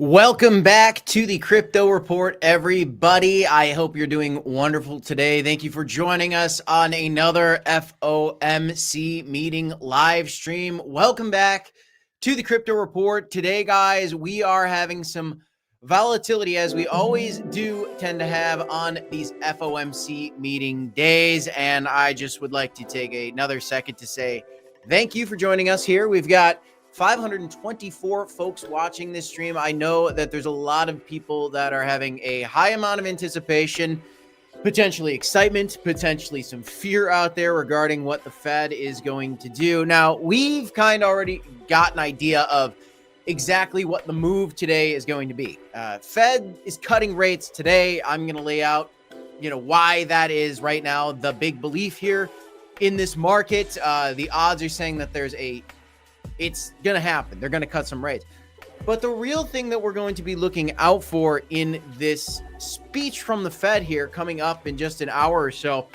Welcome back to the Crypto Report, everybody. I hope you're doing wonderful today. Thank you for joining us on another FOMC meeting live stream. Welcome back to the Crypto Report. Today, guys, we are having some volatility, as we always do tend to have on these FOMC meeting days. And I just would like to take another second to say thank you for joining us here. We've got 524 folks watching this stream. I know that there's a lot of people that are having a high amount of anticipation, potentially excitement, potentially some fear out there regarding what the Fed is going to do. Now, we've kind of already got an idea of exactly what the move today is going to be. Fed is cutting rates today. I'm going to lay out, why that is right now the big belief here in this market. The odds are saying that it's going to happen. They're going to cut some rates. But the real thing that we're going to be looking out for in this speech from the Fed here coming up in just an hour or so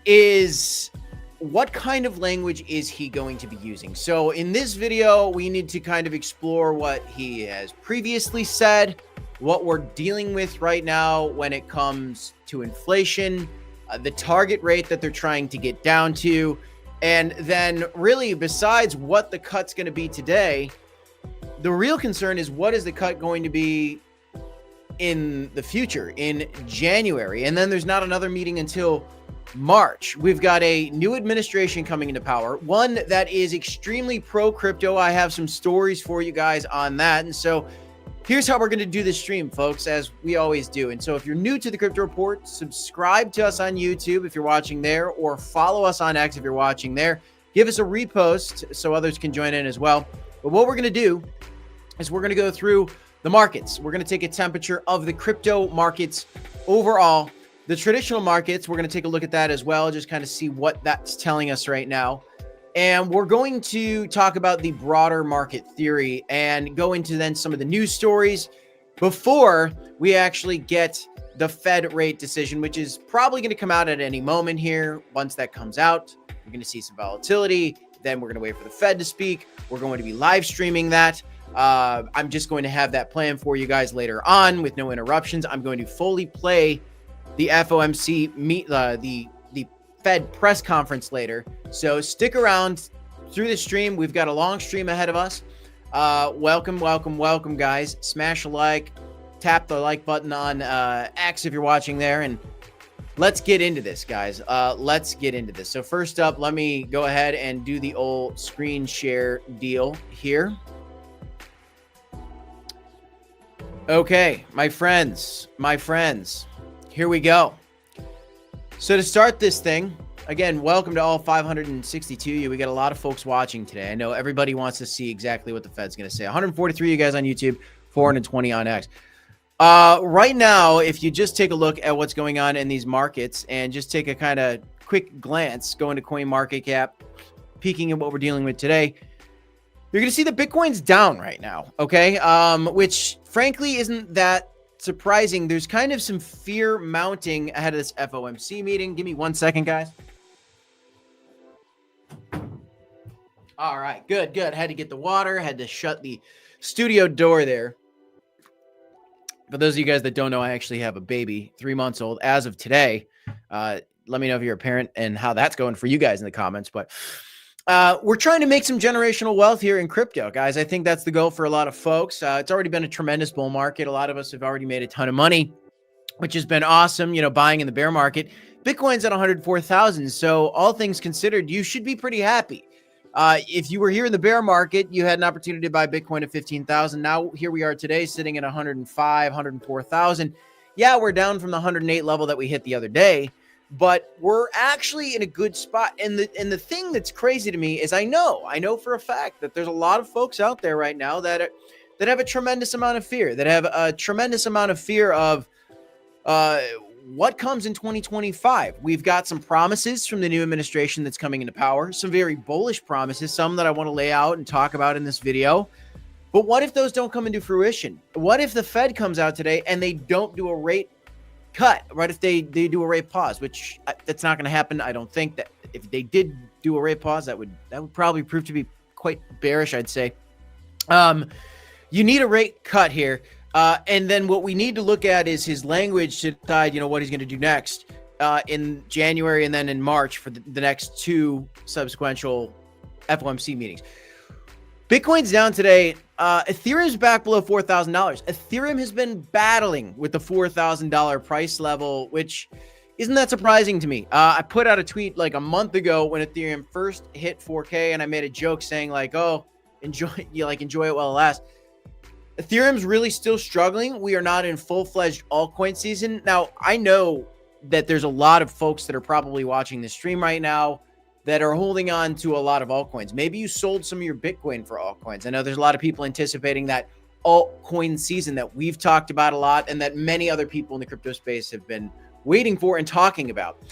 is what kind of language is he going to be using? So in this video, we need to kind of explore what he has previously said, what we're dealing with right now when it comes to inflation, the target rate that they're trying to get down to. And then really, besides what the cut's going to be today, the real concern is what is the cut going to be in the future, in January? And then there's not another meeting until March. We've got a new administration coming into power, one that is extremely pro-crypto. I have some stories for you guys on that. And so here's how we're going to do this stream, folks, as we always do. And so if you're new to the Crypto Report, subscribe to us on YouTube if you're watching there, or follow us on X if you're watching there. Give us a repost so others can join in as well. But what we're going to do is we're going to go through the markets. We're going to take a temperature of the crypto markets overall. The traditional markets, we're going to take a look at that as well, just kind of see what that's telling us right now. And we're going to talk about the broader market theory and go into then some of the news stories before we actually get the Fed rate decision, which is probably going to come out at any moment here. Once that comes out, we're going to see some volatility. Then we're going to wait for the Fed to speak. We're going to be live streaming that. I'm just going to have that plan for you guys later on with no interruptions. I'm going to fully play the FOMC the Fed press conference later. So stick around through the stream. We've got a long stream ahead of us. Welcome, guys. Smash a like, tap the like button on X if you're watching there, and let's get into this, guys. Let's get into this. So first up, let me go ahead and do the old screen share deal here. Okay, my friends, here we go. So to start this thing, again, welcome to all 562 of you. We got a lot of folks watching today. I know everybody wants to see exactly what the Fed's going to say. 143 of you guys on YouTube, 420 on X. Right now, if you just take a look at what's going on in these markets and just take a kind of quick glance, go into CoinMarketCap, peeking at what we're dealing with today, you're going to see that Bitcoin's down right now, okay? Which frankly isn't that surprising. There's kind of some fear mounting ahead of this FOMC meeting. Give me 1 second, guys. All right, good. Had to get the water, had to shut the studio door there. For those of you guys that don't know, I actually have a baby, 3 months old as of today. Let me know if you're a parent and how that's going for you guys in the comments. But we're trying to make some generational wealth here in crypto, guys. I think that's the goal for a lot of folks. It's already been a tremendous bull market. A lot of us have already made a ton of money, which has been awesome, buying in the bear market. Bitcoin's at 104,000. So all things considered, you should be pretty happy. If you were here in the bear market, you had an opportunity to buy Bitcoin at 15,000. Now here we are today sitting at 105, 104,000. Yeah, we're down from the 108 level that we hit the other day, but we're actually in a good spot. And the thing that's crazy to me is I know for a fact that there's a lot of folks out there right now that have a tremendous amount of fear, that have a tremendous amount of fear of what comes in 2025. We've got some promises from the new administration that's coming into power, some very bullish promises, some that I want to lay out and talk about in this video. But what if those don't come into fruition? What if the Fed comes out today and they don't do a rate cut, right? If they do a rate pause, which that's not going to happen. I don't think that if they did do a rate pause, that would probably prove to be quite bearish, I'd say. you need a rate cut here. And then what we need to look at is his language to decide, what he's going to do next in January and then in March for the next two subsequential FOMC meetings. Bitcoin's down today. Ethereum's back below $4,000. Ethereum has been battling with the $4,000 price level, which isn't that surprising to me. I put out a tweet like a month ago when Ethereum first hit 4K, and I made a joke saying like, "Oh, enjoy it while it lasts." Ethereum's really still struggling. We are not in full-fledged altcoin season. Now, I know that there's a lot of folks that are probably watching this stream right now that are holding on to a lot of altcoins. Maybe you sold some of your Bitcoin for altcoins. I know there's a lot of people anticipating that altcoin season that we've talked about a lot and that many other people in the crypto space have been waiting for and talking about.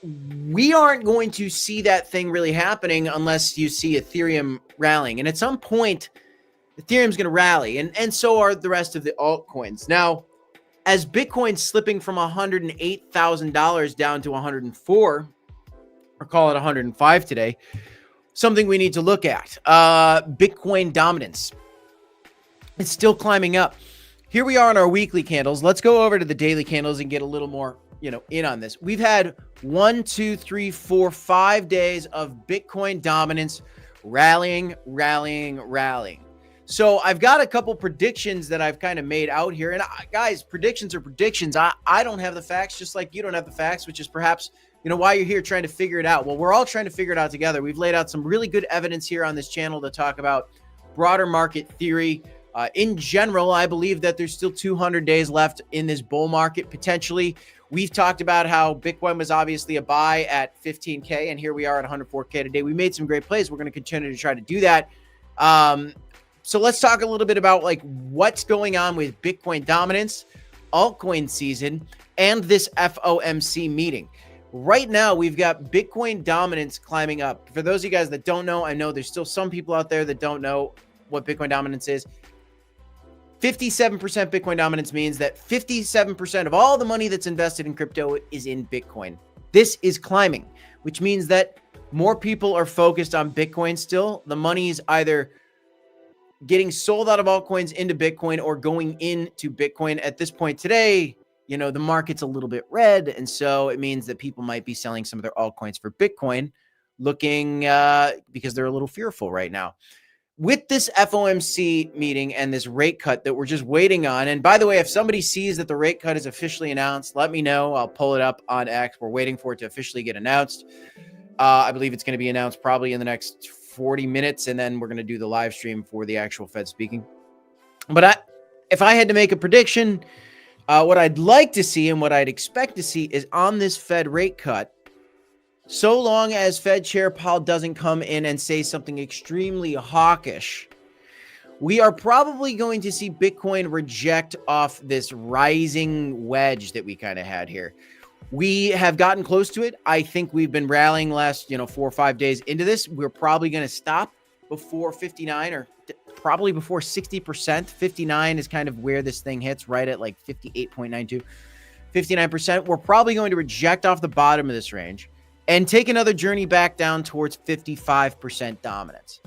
We aren't going to see that thing really happening unless you see Ethereum rallying. And at some point, Ethereum's going to rally, and so are the rest of the altcoins. Now, as Bitcoin's slipping from $108,000 down to 104, or call it 105 today, something we need to look at. Bitcoin dominance. It's still climbing up. Here we are on our weekly candles. Let's go over to the daily candles and get a little more, in on this. We've had 1, 2, 3, 4, 5 days of Bitcoin dominance, rallying. So I've got a couple predictions that I've kind of made out here. And guys, predictions are predictions. I don't have the facts, just like you don't have the facts, which is perhaps why you're here trying to figure it out. Well, we're all trying to figure it out together. We've laid out some really good evidence here on this channel to talk about broader market theory. In general, I believe that there's still 200 days left in this bull market, potentially. We've talked about how Bitcoin was obviously a buy at 15K, and here we are at 104K today. We made some great plays. We're going to continue to try to do that. So let's talk a little bit about what's going on with Bitcoin dominance, altcoin season, and this FOMC meeting. Right now, we've got Bitcoin dominance climbing up. For those of you guys that don't know, I know there's still some people out there that don't know what Bitcoin dominance is. 57% Bitcoin dominance means that 57% of all the money that's invested in crypto is in Bitcoin. This is climbing, which means that more people are focused on Bitcoin still. The money is either getting sold out of altcoins into Bitcoin or going into Bitcoin. At this point today, the market's a little bit red. And so it means that people might be selling some of their altcoins for Bitcoin, looking because they're a little fearful right now. With this FOMC meeting and this rate cut that we're just waiting on. And by the way, if somebody sees that the rate cut is officially announced, let me know. I'll pull it up on X. We're waiting for it to officially get announced. I believe it's going to be announced probably in the next 40 minutes. And then we're going to do the live stream for the actual Fed speaking. But if I had to make a prediction, what I'd like to see and what I'd expect to see is on this Fed rate cut, so long as Fed Chair Powell doesn't come in and say something extremely hawkish, we are probably going to see Bitcoin reject off this rising wedge that we kind of had here. We have gotten close to it. I think we've been rallying last, 4 or 5 days into this. We're probably going to stop before 59 or probably before 60%. 59 is kind of where this thing hits, right at 58.92, 59%. We're probably going to reject off the bottom of this range and take another journey back down towards 55% dominance.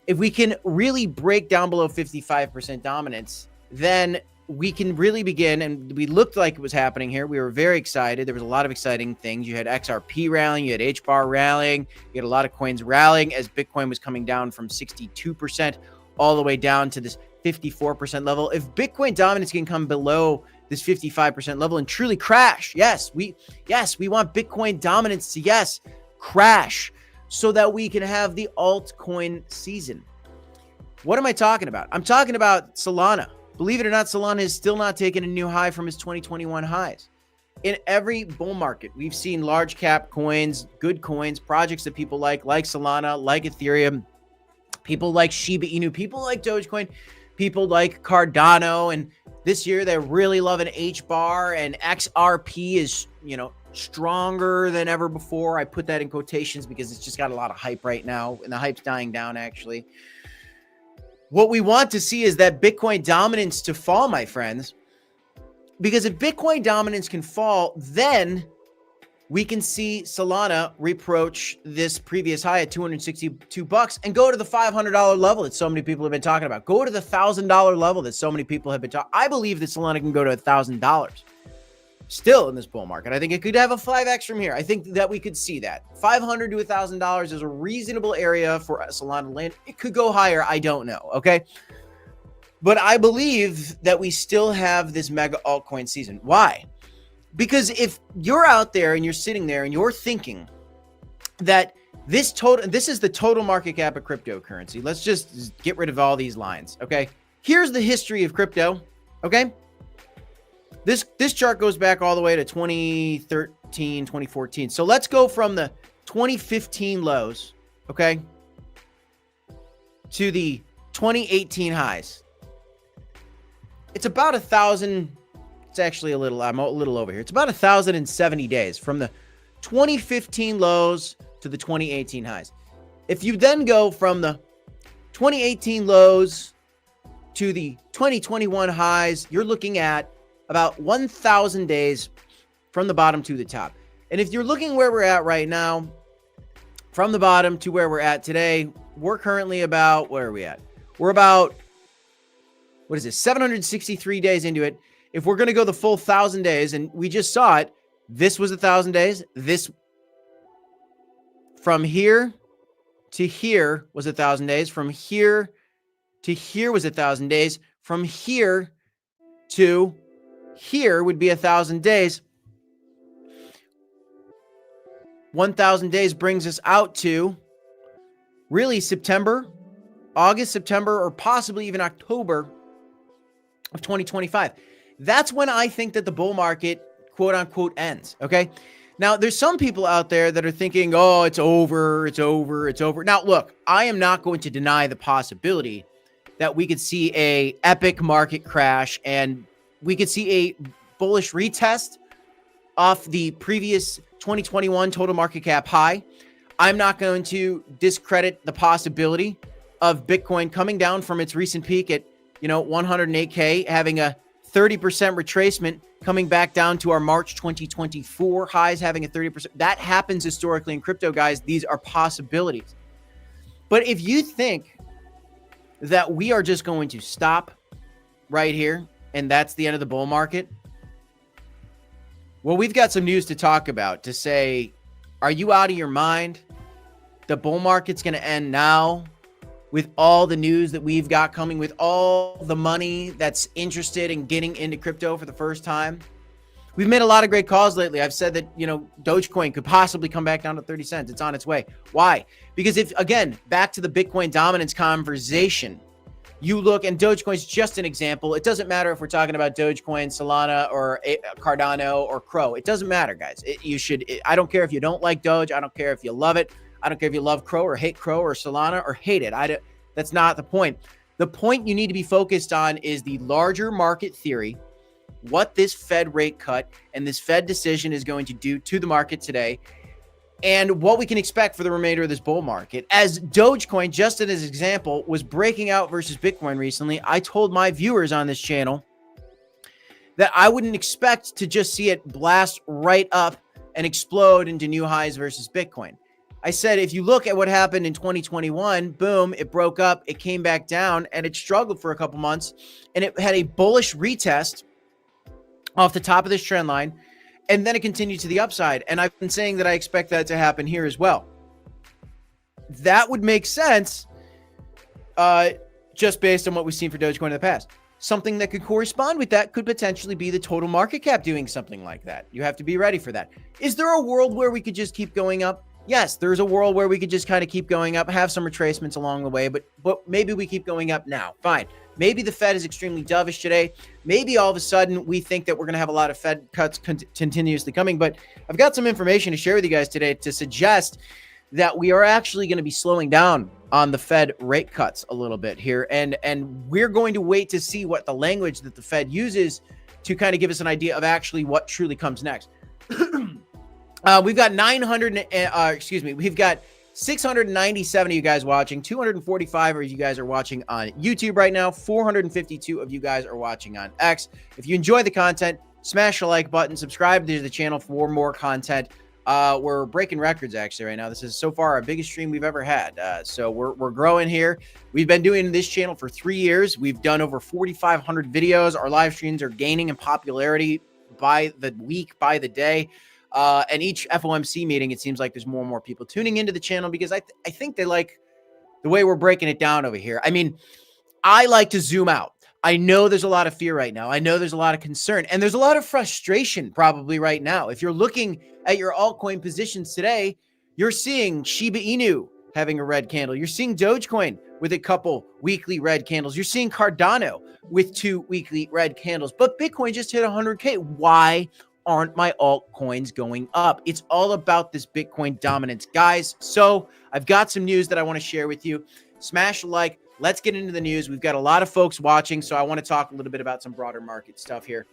If we can really break down below 55% dominance, then we can really begin, and we looked like it was happening here. We were very excited. There was a lot of exciting things. You had XRP rallying, you had HBAR rallying, you had a lot of coins rallying as Bitcoin was coming down from 62% all the way down to this 54% level. If Bitcoin dominance can come below this 55% level and truly crash, yes, we want Bitcoin dominance to crash so that we can have the altcoin season. What am I talking about? I'm talking about Solana. Believe it or not, Solana is still not taking a new high from its 2021 highs. In every bull market, we've seen large cap coins, good coins, projects that people like Solana, like Ethereum, people like Shiba Inu, people like Dogecoin, people like Cardano. And this year they're really loving HBAR, and XRP is, stronger than ever before. I put that in quotations because it's just got a lot of hype right now, and the hype's dying down actually. What we want to see is that Bitcoin dominance to fall, my friends, because if Bitcoin dominance can fall, then we can see Solana reapproach this previous high at $262 and go to the $500 level that so many people have been talking about. Go to the $1,000 level that so many people have been talking. I believe that Solana can go to $1,000 still in this bull market. I think it could have a 5x from here. I think that we could see that. $500 to $1,000 is a reasonable area for Solana to land. It could go higher. I don't know. Okay. But I believe that we still have this mega altcoin season. Why? Because if you're out there and you're sitting there and you're thinking that this is the total market cap of cryptocurrency, let's just get rid of all these lines. Okay. Here's the history of crypto. Okay. This chart goes back all the way to 2013, 2014. So let's go from the 2015 lows, okay, to the 2018 highs. It's about 1,000. It's actually I'm a little over here. It's about 1,070 days from the 2015 lows to the 2018 highs. If you then go from the 2018 lows to the 2021 highs, you're looking at about 1,000 days from the bottom to the top. And if you're looking where we're at right now, from the bottom to where we're at today, we're currently about, where are we at? We're about, 763 days into it. If we're going to go the full 1,000 days, and we just saw it, this was 1,000 days. This from here to here was 1,000 days. From here to here was 1,000 days. From here to here would be 1,000 days. 1,000 days brings us out to really August, September, or possibly even October of 2025. That's when I think that the bull market, quote unquote, ends. Okay. Now, there's some people out there that are thinking, oh, it's over, it's over, it's over. Now, look, I am not going to deny the possibility that we could see a epic market crash and we could see a bullish retest off the previous 2021 total market cap high. I'm not going to discredit the possibility of Bitcoin coming down from its recent peak at, 108K, having a 30% retracement, coming back down to our March 2024 highs, having a 30%. That happens historically in crypto, guys. These are possibilities. But if you think that we are just going to stop right here and that's the end of the bull market, well, we've got some news to talk about to say, are you out of your mind? The bull market's going to end now with all the news that we've got coming, with all the money that's interested in getting into crypto for the first time. We've made a lot of great calls lately. I've said that, Dogecoin could possibly come back down to 30 cents. It's on its way. Why? Because if, again, back to the Bitcoin dominance conversation, you look, and Dogecoin's just an example. It doesn't matter if we're talking about Dogecoin, Solana, or Cardano, or Crow. It doesn't matter, guys. I don't care if you don't like Doge. I don't care if you love it. I don't care if you love Crow or hate Crow or Solana or hate it. That's not the point. The point you need to be focused on is the larger market theory, what this Fed rate cut and this Fed decision is going to do to the market today, and what we can expect for the remainder of this bull market. As Dogecoin, just as an example, was breaking out versus Bitcoin recently, I told my viewers on this channel that I wouldn't expect to just see it blast right up and explode into new highs versus Bitcoin. I said, if you look at what happened in 2021, boom, it broke up, it came back down, and it struggled for a couple months, and it had a bullish retest off the top of this trend line, and then it continued to the upside. And I've been saying that I expect that to happen here as well. That would make sense just based on what we've seen for Dogecoin in the past. Something that could correspond with that could potentially be the total market cap doing something like that. You have to be ready for that. Is there a world where we could just keep going up? Yes, there's a world where we could just kind of keep going up, have some retracements along the way, but maybe we keep going up now. Fine. Maybe the Fed is extremely dovish today. Maybe all of a sudden we think that we're going to have a lot of Fed cuts continuously coming, but I've got some information to share with you guys today to suggest that we are actually going to be slowing down on the Fed rate cuts a little bit here. And we're going to wait to see what the language that the Fed uses to kind of give us an idea of actually what truly comes next. We've got 697 of you guys watching, 245 of you guys are watching on YouTube right now, 452 of you guys are watching on X. If you enjoy the content, smash the like button, subscribe to the channel for more content We're breaking records actually right now. This is so far our biggest stream we've ever had. So we're growing here. We've been doing this channel for 3 years. We've done over 4,500 videos. Our live streams are gaining in popularity by the week, by the day. And each FOMC meeting, it seems like there's more and more people tuning into the channel because I think they like the way we're breaking it down over here. I mean, I like to zoom out. I know there's a lot of fear right now. I know there's a lot of concern and there's a lot of frustration probably right now. If you're looking at your altcoin positions today, you're seeing Shiba Inu having a red candle. You're seeing Dogecoin with a couple weekly red candles. You're seeing Cardano with 2 weekly red candles, but Bitcoin just hit 100K. Why aren't my altcoins going up? It's all about this Bitcoin dominance, guys. So I've got some news that I want to share with you. Smash a like. Let's get into the news. We've got a lot of folks watching, so I want to talk a little bit about some broader market stuff here.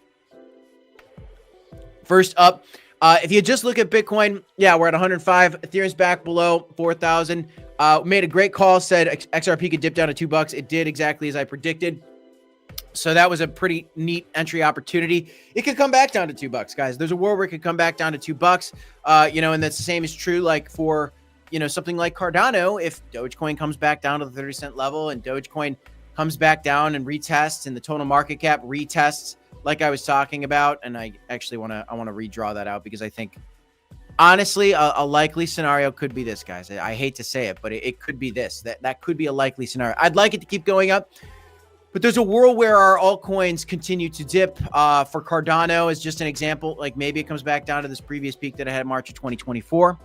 First up, if you just look at Bitcoin, yeah, we're at 105. Ethereum's back below 4,000. Made a great call, said XRP could dip down to $2. It did exactly as I predicted. So that was a pretty neat entry opportunity. It could come back down to $2, guys. There's a world where it could come back down to $2. And that's the same is true like for something like Cardano. If Dogecoin comes back down to the 30-cent level and Dogecoin comes back down and retests and the total market cap retests like I was talking about, and I actually want to redraw that out because I think honestly a likely scenario could be this, guys. I hate to say it, but it could be this. That could be a likely scenario. I'd like it to keep going up, but there's a world where our altcoins continue to dip. For Cardano is just an example. Like maybe it comes back down to this previous peak that I had in March of 2024.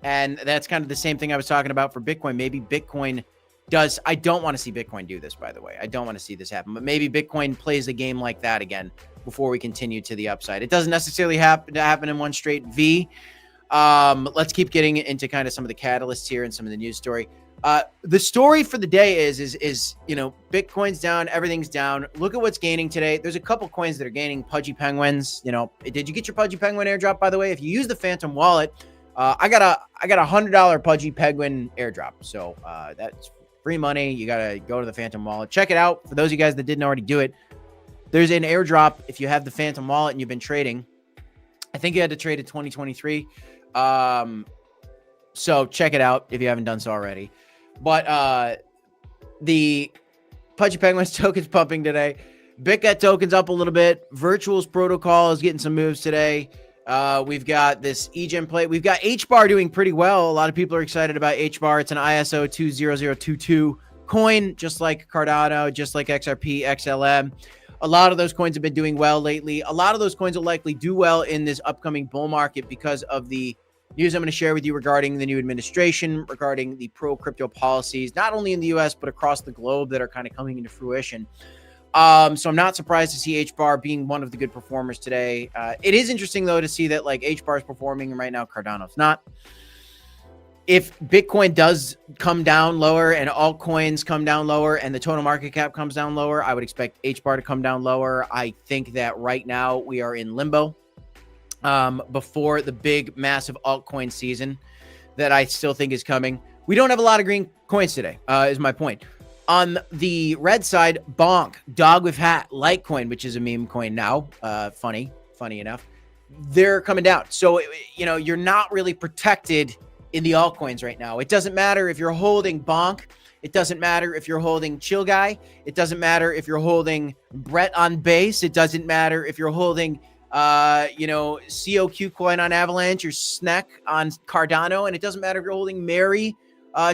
And that's kind of the same thing I was talking about for Bitcoin. Maybe Bitcoin does. I don't want to see Bitcoin do this, by the way. I don't want to see this happen. But maybe Bitcoin plays a game like that again before we continue to the upside. It doesn't necessarily happen to happen in one straight V. Let's keep getting into kind of some of the catalysts here and some of the news story. The story for the day is Bitcoin's down, everything's down. Look at what's gaining today. There's a couple coins that are gaining. Pudgy Penguins. Did you get your Pudgy Penguin airdrop, by the way? If you use the Phantom wallet, I got a $100 Pudgy Penguin airdrop. So that's free money. You got to go to the Phantom wallet. Check it out. For those of you guys that didn't already do it, there's an airdrop if you have the Phantom wallet and you've been trading. I think you had to trade in 2023. So check it out if you haven't done so already. But the Pudgy Penguins token's pumping today. BitGet token's up a little bit. Virtuals protocol is getting some moves today. We've got this EGEM play. We've got HBAR doing pretty well. A lot of people are excited about HBAR. It's an ISO 20022 coin, just like Cardano, just like XRP, XLM. A lot of those coins have been doing well lately. A lot of those coins will likely do well in this upcoming bull market because of the news I'm going to share with you regarding the new administration, regarding the pro-crypto policies, not only in the US, but across the globe that are kind of coming into fruition. So I'm not surprised to see HBAR being one of the good performers today. It is interesting, though, to see that like HBAR is performing and right now Cardano's not. If Bitcoin does come down lower and altcoins come down lower and the total market cap comes down lower, I would expect HBAR to come down lower. I think that right now we are in limbo before the big, massive altcoin season that I still think is coming. We don't have a lot of green coins today, is my point. On the red side, Bonk, Dog with Hat, Litecoin, which is a meme coin now. Funny enough. They're coming down. So, you're not really protected in the altcoins right now. It doesn't matter if you're holding Bonk. It doesn't matter if you're holding Chill Guy. It doesn't matter if you're holding Brett on base. It doesn't matter if you're holding, COQ coin on Avalanche or Sneck on Cardano. And it doesn't matter if you're holding Mary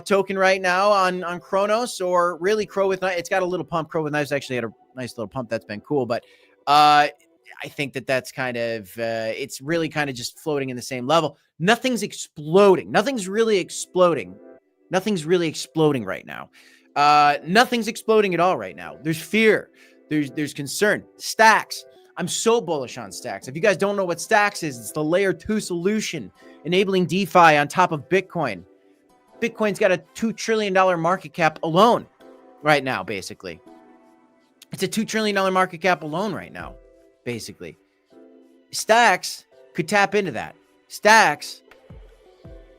token right now on Cronos or really Crow with Knives. It's got a little pump. Crow with Knives actually had a nice little pump. That's been cool. But I think that's kind of, it's really kind of just floating in the same level. Nothing's exploding. Nothing's really exploding. Nothing's really exploding right now. Nothing's exploding at all right now. There's fear. There's concern. Stacks. I'm so bullish on Stacks. If you guys don't know what Stacks is, it's the layer 2 solution enabling DeFi on top of Bitcoin. Bitcoin's got a $2 trillion market cap alone right now, basically. It's a $2 trillion market cap alone right now, basically. Stacks could tap into that. Stacks,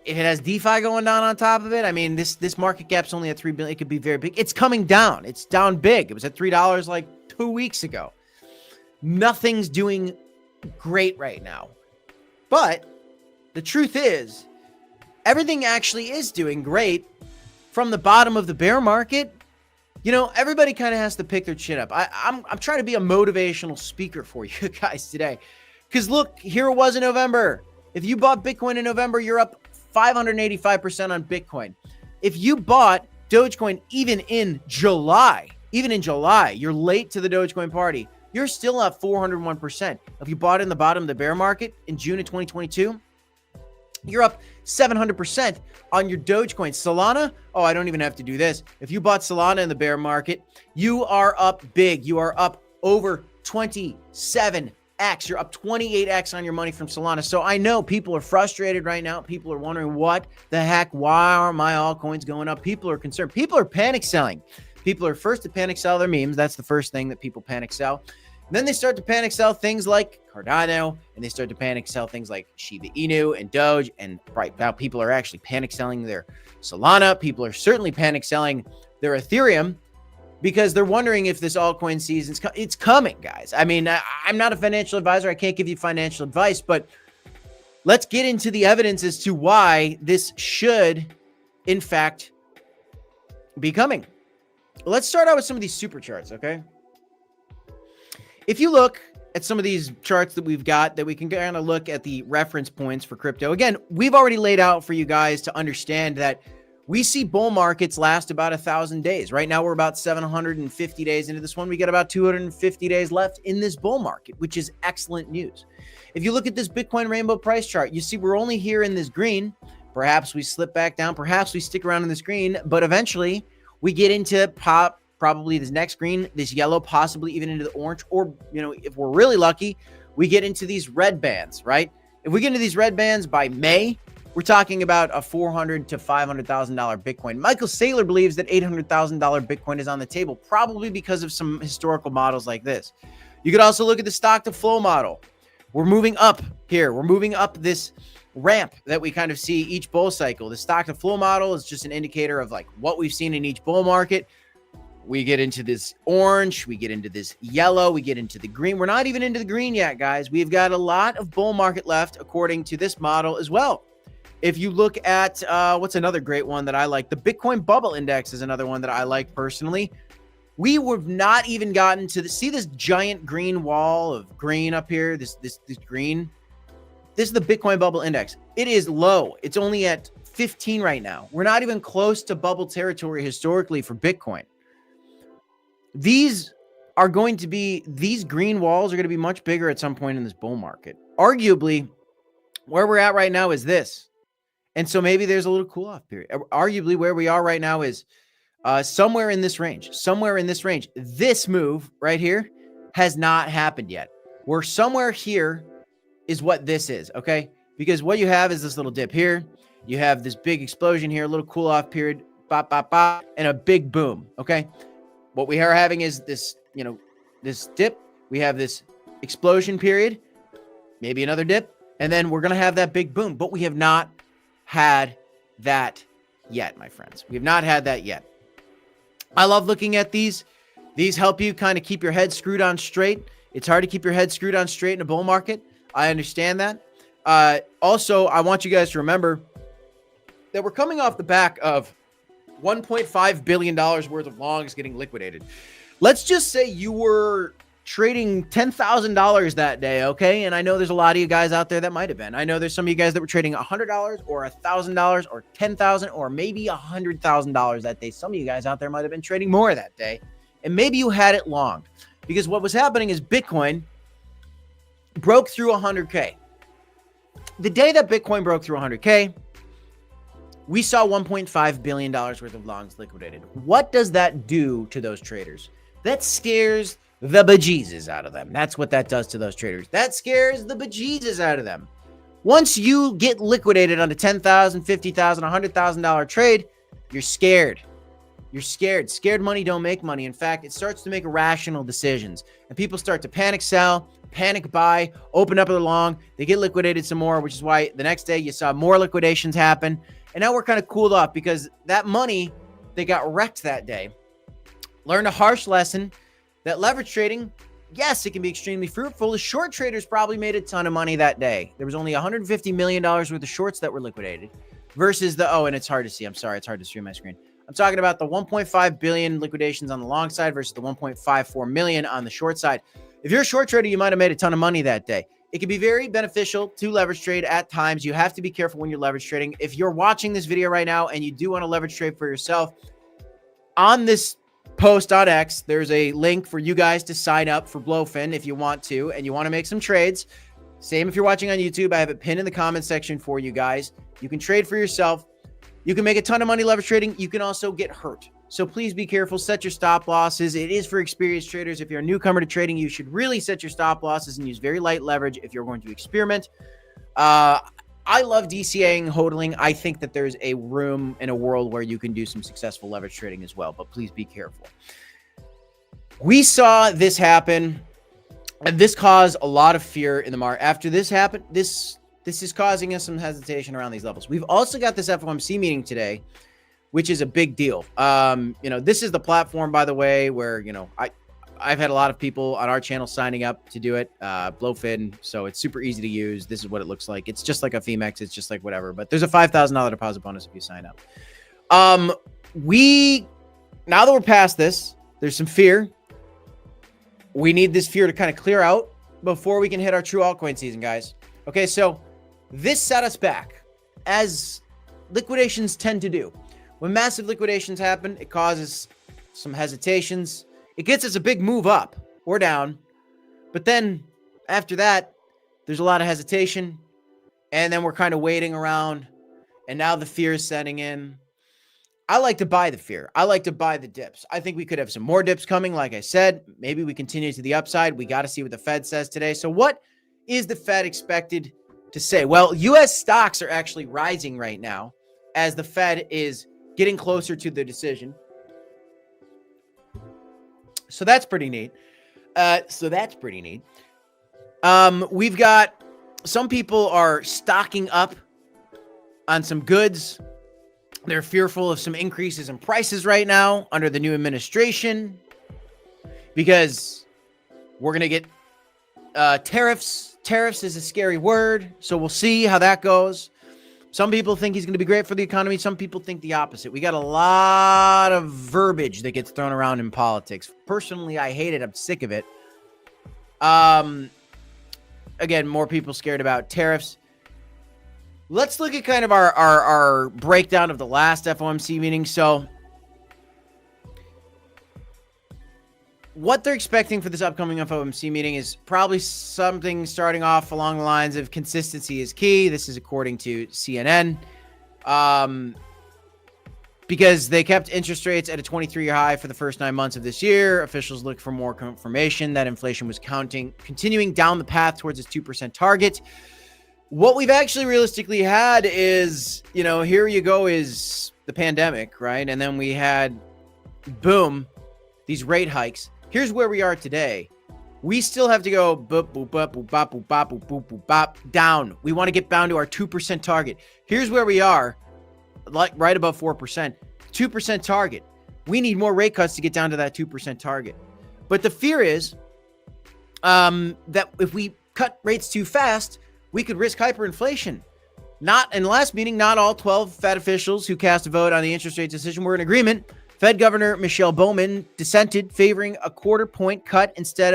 if it has DeFi going down on top of it, I mean, this market cap's only at $3 billion. It could be very big. It's coming down. It's down big. It was at $3 like 2 weeks ago. Nothing's doing great right now. But the truth is, everything actually is doing great from the bottom of the bear market. You know, everybody kind of has to pick their chin up. I'm trying to be a motivational speaker for you guys today. Because look, here it was in November. If you bought Bitcoin in November, you're up 585% on Bitcoin. If you bought Dogecoin even in July, you're late to the Dogecoin party, you're still up 401%. If you bought in the bottom of the bear market in June of 2022, you're up 700% on your Dogecoin. Solana, oh, I don't even have to do this. If you bought Solana in the bear market, you are up big. You are up over 27x. You're up 28x on your money from Solana. So I know people are frustrated right now. People are wondering, what the heck? Why are my altcoins going up? People are concerned. People are panic selling. People are first to panic sell their memes. That's the first thing that people panic sell. And then they start to panic sell things like Cardano, and they start to panic sell things like Shiba Inu and Doge. And right now, people are actually panic selling their Solana. People are certainly panic selling their Ethereum because they're wondering if this altcoin season's it's coming, guys. I mean, I'm not a financial advisor. I can't give you financial advice, but let's get into the evidence as to why this should, in fact, be coming. Let's start out with some of these super charts, okay? If you look at some of these charts that we've got, that we can kind of look at the reference points for crypto. Again, we've already laid out for you guys to understand that we see bull markets last about 1,000 days. Right now, we're about 750 days into this one. We got about 250 days left in this bull market, which is excellent news. If you look at this Bitcoin rainbow price chart, you see we're only here in this green. Perhaps we slip back down. Perhaps we stick around in this green, but eventually we get into probably this next green, this yellow, possibly even into the orange, or, you know, if we're really lucky, we get into these red bands, right? If we get into these red bands by May, we're talking about a $400,000 to $500,000 Bitcoin. Michael Saylor believes that $800,000 Bitcoin is on the table, probably because of some historical models like this. You could also look at the stock to flow model. We're moving up here. We're moving up this ramp that we kind of see each bull cycle. The stock to flow model is just an indicator of like what we've seen in each bull market. We get into this orange, we get into this yellow, we get into the green. We're not even into the green yet, guys. We've got a lot of bull market left according to this model as well. If you look at what's another great one that I like, the Bitcoin bubble index is another one that I like personally. We have not even gotten to see this giant green wall of green up here, this green. This is the Bitcoin bubble index. It is low. It's only at 15 right now. We're not even close to bubble territory historically for Bitcoin. These green walls are going to be much bigger at some point in this bull market. Arguably, where we're at right now is this. And so maybe there's a little cool off period. Arguably, where we are right now is somewhere in this range. This move right here has not happened yet. We're somewhere here is what this is, okay? Because what you have is this little dip here. You have this big explosion here, a little cool off period, bop, bop, bop, and a big boom, okay? What we are having is this, this dip. We have this explosion period, maybe another dip, and then we're going to have that big boom. But we have not had that yet, my friends. We have not had that yet. I love looking at these. These help you kind of keep your head screwed on straight. It's hard to keep your head screwed on straight in a bull market. I understand that. Also, I want you guys to remember that we're coming off the back of $1.5 billion worth of longs getting liquidated. Let's just say you were trading $10,000 that day, okay? And I know there's a lot of you guys out there that might have been. I know there's some of you guys that were trading $100 or $1,000 or $10,000 or maybe $100,000 that day. Some of you guys out there might have been trading more that day, and maybe you had it long, because what was happening is Bitcoin broke through 100K. The day that Bitcoin broke through 100K, we saw $1.5 billion worth of longs liquidated. What does that do to those traders? That scares the bejesus out of them. That's what that does to those traders. That scares the bejesus out of them. Once you get liquidated on a $10,000, $50,000, $100,000 trade, you're scared. You're scared. Scared money don't make money. In fact, it starts to make irrational decisions. And people start to panic sell, panic buy, open up their long. They get liquidated some more, which is why the next day you saw more liquidations happen. And now we're kind of cooled off because that money, they got wrecked that day. Learned a harsh lesson that leverage trading yes, it can be extremely fruitful. The short traders probably made a ton of money that day. There was only $150 million worth of shorts that were liquidated versus the, oh, and it's hard to see. I'm sorry. It's hard to stream my screen. I'm talking about the 1.5 billion liquidations on the long side versus the 1.54 million on the short side. If you're a short trader, you might have made a ton of money that day. It can be very beneficial to leverage trade at times. You have to be careful when you're leverage trading. If you're watching this video right now and you do want to leverage trade for yourself, on this post on X, there's a link for you guys to sign up for Blowfin if you want to, and you want to make some trades. Same if you're watching on YouTube. I have it pinned in the comment section for you guys. You can trade for yourself. You can make a ton of money leverage trading. You can also get hurt. So please be careful. Set your stop losses. It is for experienced traders. If you're a newcomer to trading, you should really set your stop losses and use very light leverage if you're going to experiment. I love DCAing, hodling. I think that there's a room in a world where you can do some successful leverage trading as well, but please be careful. We saw this happen, and this caused a lot of fear in the market. After this happened, this is causing us some hesitation around these levels. We've also got this FOMC meeting today, which is a big deal. This is the platform, by the way, where, I've had a lot of people on our channel signing up to do it, Blowfin. So it's super easy to use. This is what it looks like. It's just like a FEMX. It's just like whatever, but there's a $5,000 deposit bonus if you sign up. Now that we're past this, there's some fear. We need this fear to kind of clear out before we can hit our true altcoin season, guys. Okay. So this set us back, as liquidations tend to do. When massive liquidations happen, it causes some hesitations. It gets us a big move up or down. But then after that, there's a lot of hesitation. And then we're kind of waiting around. And now the fear is setting in. I like to buy the fear. I like to buy the dips. I think we could have some more dips coming. Like I said, maybe we continue to the upside. We got to see what the Fed says today. So what is the Fed expected to say? Well, U.S. stocks are actually rising right now as the Fed is getting closer to the decision. So that's pretty neat. We've got some people are stocking up on some goods. They're fearful of some increases in prices right now under the new administration because we're going to get tariffs. Tariffs is a scary word. So we'll see how that goes. Some people think he's going to be great for the economy. Some people think the opposite. We got a lot of verbiage that gets thrown around in politics. Personally, I hate it. I'm sick of it. Again, more people scared about tariffs. Let's look at kind of our breakdown of the last FOMC meeting. So what they're expecting for this upcoming FOMC meeting is probably something starting off along the lines of consistency is key. This is according to CNN. Because they kept interest rates at a 23-year high for the first 9 months of this year. Officials look for more confirmation that inflation was continuing down the path towards its 2% target. What we've actually realistically had is, here you go is the pandemic, right? And then we had, boom, these rate hikes. Here's where we are today. We still have to go boop, boop, boop, boop, boop, boop, boop, boop, boop, boop, boop, down. We want to get down to our 2% target. Here's where we are, like right above 4%, 2% target. We need more rate cuts to get down to that 2% target. But the fear is that if we cut rates too fast, we could risk hyperinflation. Not in the last meeting, not all 12 Fed officials who cast a vote on the interest rate decision were in agreement. Fed Governor Michelle Bowman dissented, favoring a quarter-point cut instead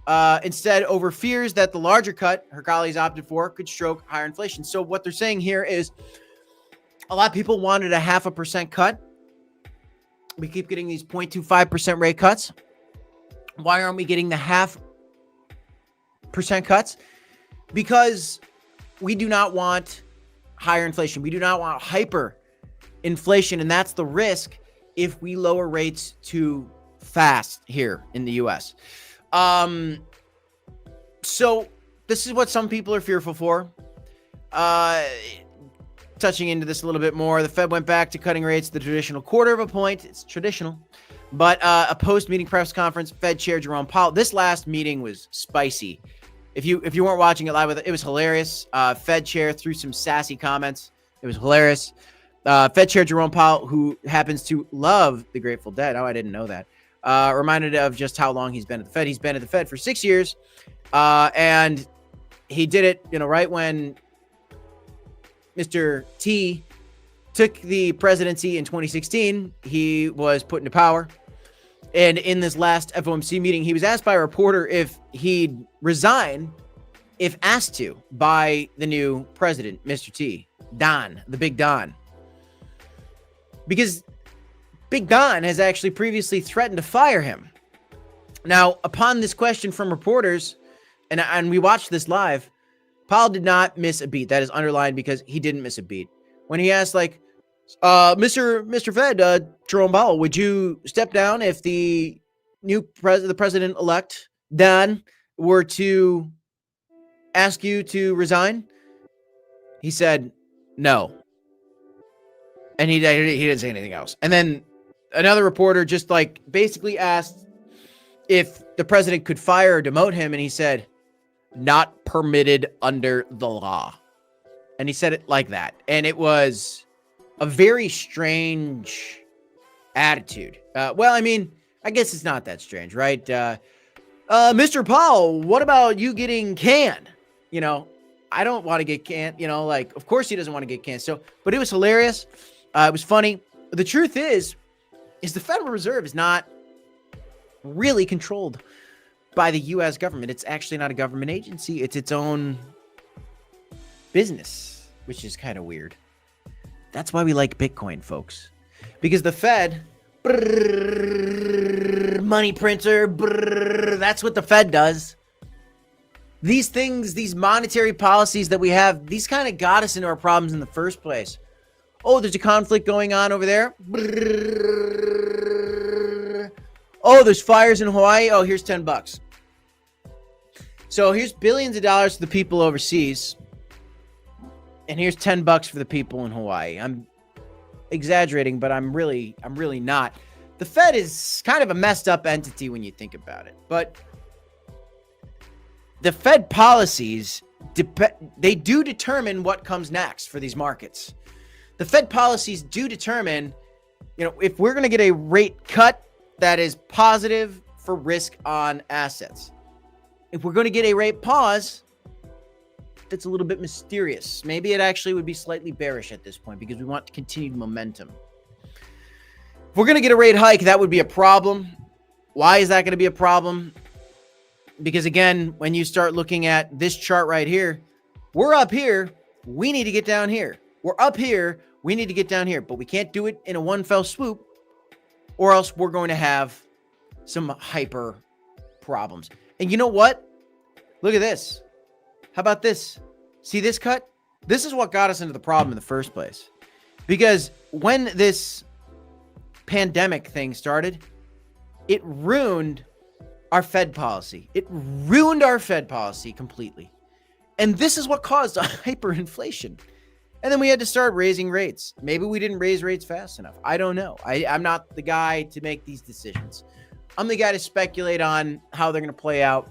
over fears that the larger cut her colleagues opted for could stroke higher inflation. So what they're saying here is a lot of people wanted a 0.5% cut. We keep getting these 0.25% rate cuts. Why aren't we getting the 0.5% cuts? Because we do not want higher inflation. We do not want hyperinflation, and that's the risk if we lower rates too fast here in the US. So this is what some people are fearful for. Touching into this a little bit more, the Fed went back to cutting rates the traditional quarter of a point. It's traditional. But a post-meeting press conference, Fed Chair Jerome Powell. This last meeting was spicy. If you weren't watching it live with it was hilarious. Fed Chair threw some sassy comments. It was hilarious. Fed Chair Jerome Powell, who happens to love the Grateful Dead. Oh, I didn't know that. reminded of just how long he's been at the Fed. He's been at the Fed for 6 years, and he did it, right when Mr. T took the presidency in 2016. He was put into power. And in this last FOMC meeting, he was asked by a reporter if he'd resign if asked to by the new president, Mr. T, Don, the Big Don. Because Big Don has actually previously threatened to fire him. Now, upon this question from reporters, and we watched this live, Powell did not miss a beat. That is underlined because he didn't miss a beat. When he asked, like, Mr. Fed, Jerome Powell, would you step down if the new the president-elect, Don, were to ask you to resign? He said, no. And he didn't say anything else. And then another reporter just like basically asked if the president could fire or demote him. And he said, not permitted under the law. And he said it like that. And it was a very strange attitude. Well, I mean, I guess it's not that strange, right? Mr. Powell, what about you getting canned? I don't want to get canned, like, of course he doesn't want to get canned. So, but it was hilarious. It was funny. The truth is the Federal Reserve is not really controlled by the U.S. government. It's actually not a government agency. It's its own business, which is kind of weird. That's why we like Bitcoin, folks. Because the Fed, money printer, that's what the Fed does. These things, these monetary policies that we have, these kind of got us into our problems in the first place. Oh, there's a conflict going on over there. Oh, there's fires in Hawaii. Oh, here's $10. So here's billions of dollars to the people overseas. And here's $10 for the people in Hawaii. I'm exaggerating, but I'm really not. The Fed is kind of a messed up entity when you think about it. But the Fed policies, they do determine what comes next for these markets. The Fed policies do determine, if we're going to get a rate cut that is positive for risk on assets. If we're going to get a rate pause, that's a little bit mysterious. Maybe it actually would be slightly bearish at this point because we want continued momentum. If we're going to get a rate hike, that would be a problem. Why is that going to be a problem? Because again, when you start looking at this chart right here, we're up here. We need to get down here. We're up here. We need to get down here. But we can't do it in a one fell swoop, or else we're going to have some hyper problems. And you know what? Look at this. How about this? See this cut? This is what got us into the problem in the first place. Because when this pandemic thing started, it ruined our Fed policy. It ruined our Fed policy completely. And this is what caused hyperinflation. And then we had to start raising rates. Maybe we didn't raise rates fast enough. I don't know. I'm not the guy to make these decisions. I'm the guy to speculate on how they're going to play out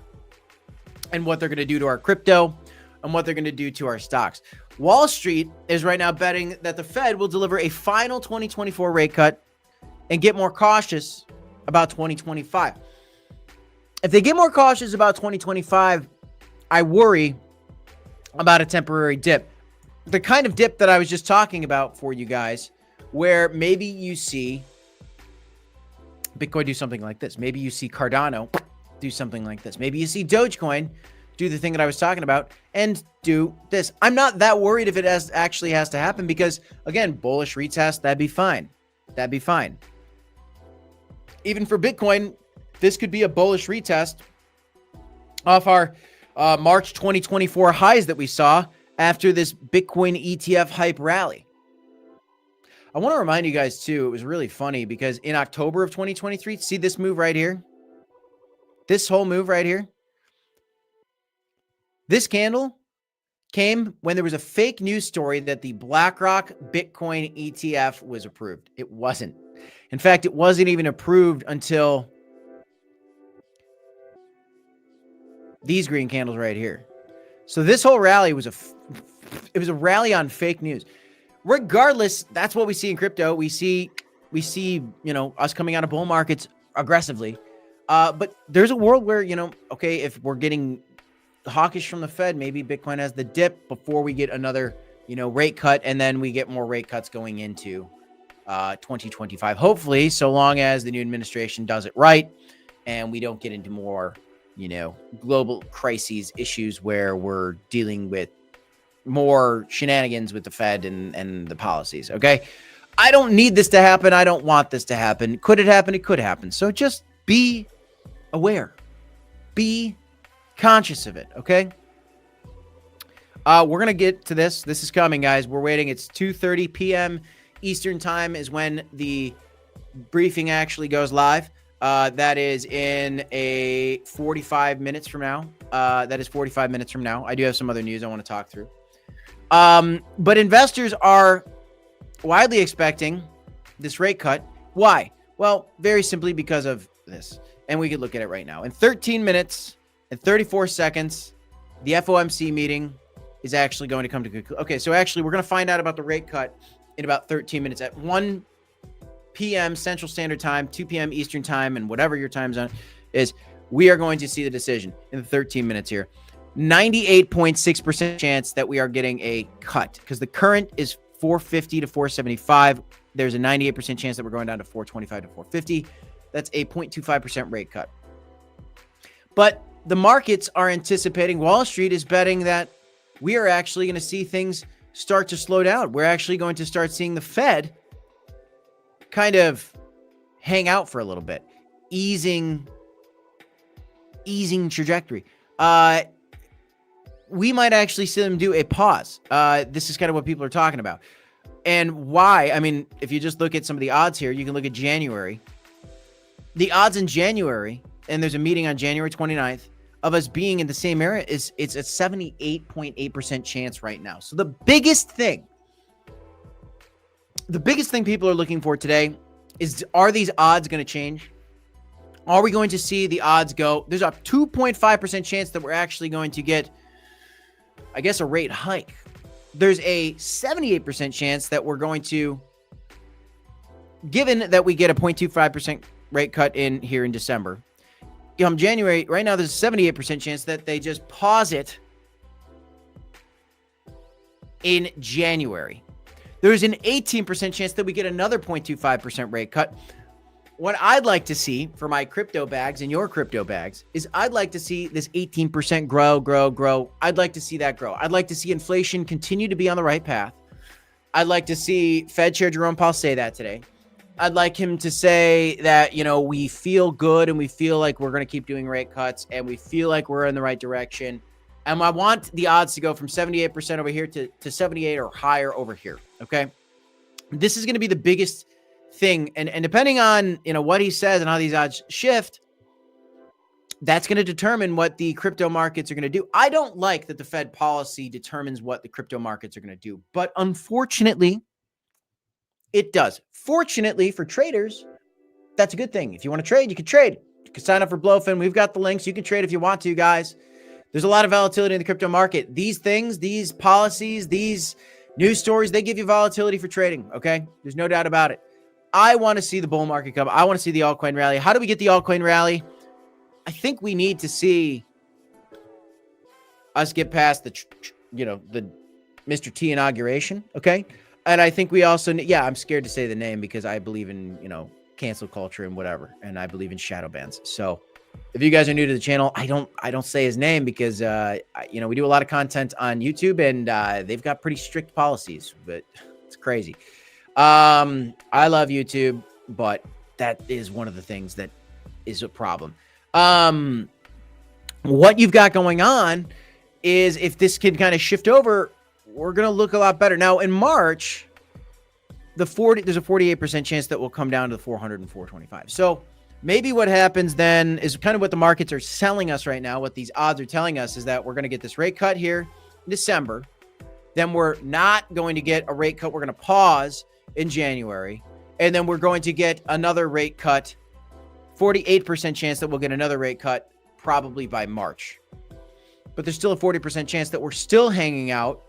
and what they're going to do to our crypto and what they're going to do to our stocks. Wall Street is right now betting that the Fed will deliver a final 2024 rate cut and get more cautious about 2025. If they get more cautious about 2025, I worry about a temporary dip. The kind of dip that I was just talking about for you guys, where maybe you see Bitcoin do something like this. Maybe you see Cardano do something like this. Maybe you see Dogecoin do the thing that I was talking about and do this. I'm not that worried if it actually has to happen because, again, bullish retest, that'd be fine. That'd be fine. Even for Bitcoin, this could be a bullish retest off our March 2024 highs that we saw after this Bitcoin ETF hype rally. I want to remind you guys too, it was really funny because in October of 2023, see this move right here? This whole move right here? This candle came when there was a fake news story that the BlackRock Bitcoin ETF was approved. It wasn't. In fact, it wasn't even approved until these green candles right here. So this whole rally was a rally on fake news. Regardless, that's what we see in crypto. We see, us coming out of bull markets aggressively. But there's a world where, okay, if we're getting hawkish from the Fed, maybe Bitcoin has the dip before we get another, rate cut, and then we get more rate cuts going into 2025. Hopefully, so long as the new administration does it right and we don't get into more, global crises issues where we're dealing with more shenanigans with the Fed and the policies. Okay. I don't need this to happen. I don't want this to happen. Could it happen? It could happen. So just be aware, be conscious of it. Okay. We're going to get to this. This is coming, guys. We're waiting. It's 2:30 p.m. Eastern time is when the briefing actually goes live. That is in 45 minutes from now. That is 45 minutes from now. I do have some other news I want to talk through. But investors are widely expecting this rate cut. Why? Well, very simply because of this. And we could look at it right now. In 13 minutes and 34 seconds, the FOMC meeting is actually going to come to conclusion. Okay, so actually we're going to find out about the rate cut in about 13 minutes at 1 p.m. Central Standard Time, 2 p.m. Eastern Time, and whatever your time zone is, we are going to see the decision in the 13 minutes here. 98.6% chance that we are getting a cut because the current is 450 to 475. There's a 98% chance that we're going down to 425 to 450. That's a 0.25% rate cut. But the markets are anticipating, Wall Street is betting that we are actually going to see things start to slow down. We're actually going to start seeing the Fed kind of hang out for a little bit, easing trajectory. We might actually see them do a pause. This is kind of what people are talking about. And why? I mean, if you just look at some of the odds here, you can look at January. The odds in January, and there's a meeting on January 29th, of us being in the same area it's a 78.8% chance right now. So the biggest thing people are looking for today is, are these odds going to change? Are we going to see the odds go? There's a 2.5% chance that we're actually going to get, I guess, a rate hike. There's a 78% chance that we're going to, given that we get a 0.25% rate cut in here in December. January, right now, there's a 78% chance that they just pause it in January. There's an 18% chance that we get another 0.25% rate cut. What I'd like to see for my crypto bags and your crypto bags is I'd like to see this 18% grow. I'd like to see that grow. I'd like to see inflation continue to be on the right path. I'd like to see Fed Chair Jerome Powell say that today. I'd like him to say that, we feel good and we feel like we're going to keep doing rate cuts and we feel like we're in the right direction. And I want the odds to go from 78% over here to 78 or higher over here. Okay. This is going to be the biggest thing. And depending on, what he says and how these odds shift, that's going to determine what the crypto markets are going to do. I don't like that the Fed policy determines what the crypto markets are going to do, but unfortunately, it does. Fortunately for traders, that's a good thing. If you want to trade, you can trade. You can sign up for Blowfin. We've got the links. You can trade if you want to, guys. There's a lot of volatility in the crypto market. These things, these policies, these news stories, they give you volatility for trading, okay? There's no doubt about it. I want to see the bull market come. I want to see the altcoin rally. How do we get the altcoin rally? I think we need to see us get past the Mr. T inauguration, okay? And I think we also, I'm scared to say the name because I believe in, cancel culture and whatever. And I believe in shadow bans. So if you guys are new to the channel, I don't say his name because, we do a lot of content on YouTube and they've got pretty strict policies, but it's crazy. I love YouTube, but that is one of the things that is a problem. What you've got going on is if this can kind of shift over, we're going to look a lot better. Now in March, there's a 48% chance that will come down to the 400 and 425. So maybe what happens then is kind of what the markets are selling us right now. What these odds are telling us is that we're going to get this rate cut here in December. Then we're not going to get a rate cut. We're going to pause in January. And then we're going to get another rate cut. 48% chance that we'll get another rate cut probably by March. But there's still a 40% chance that we're still hanging out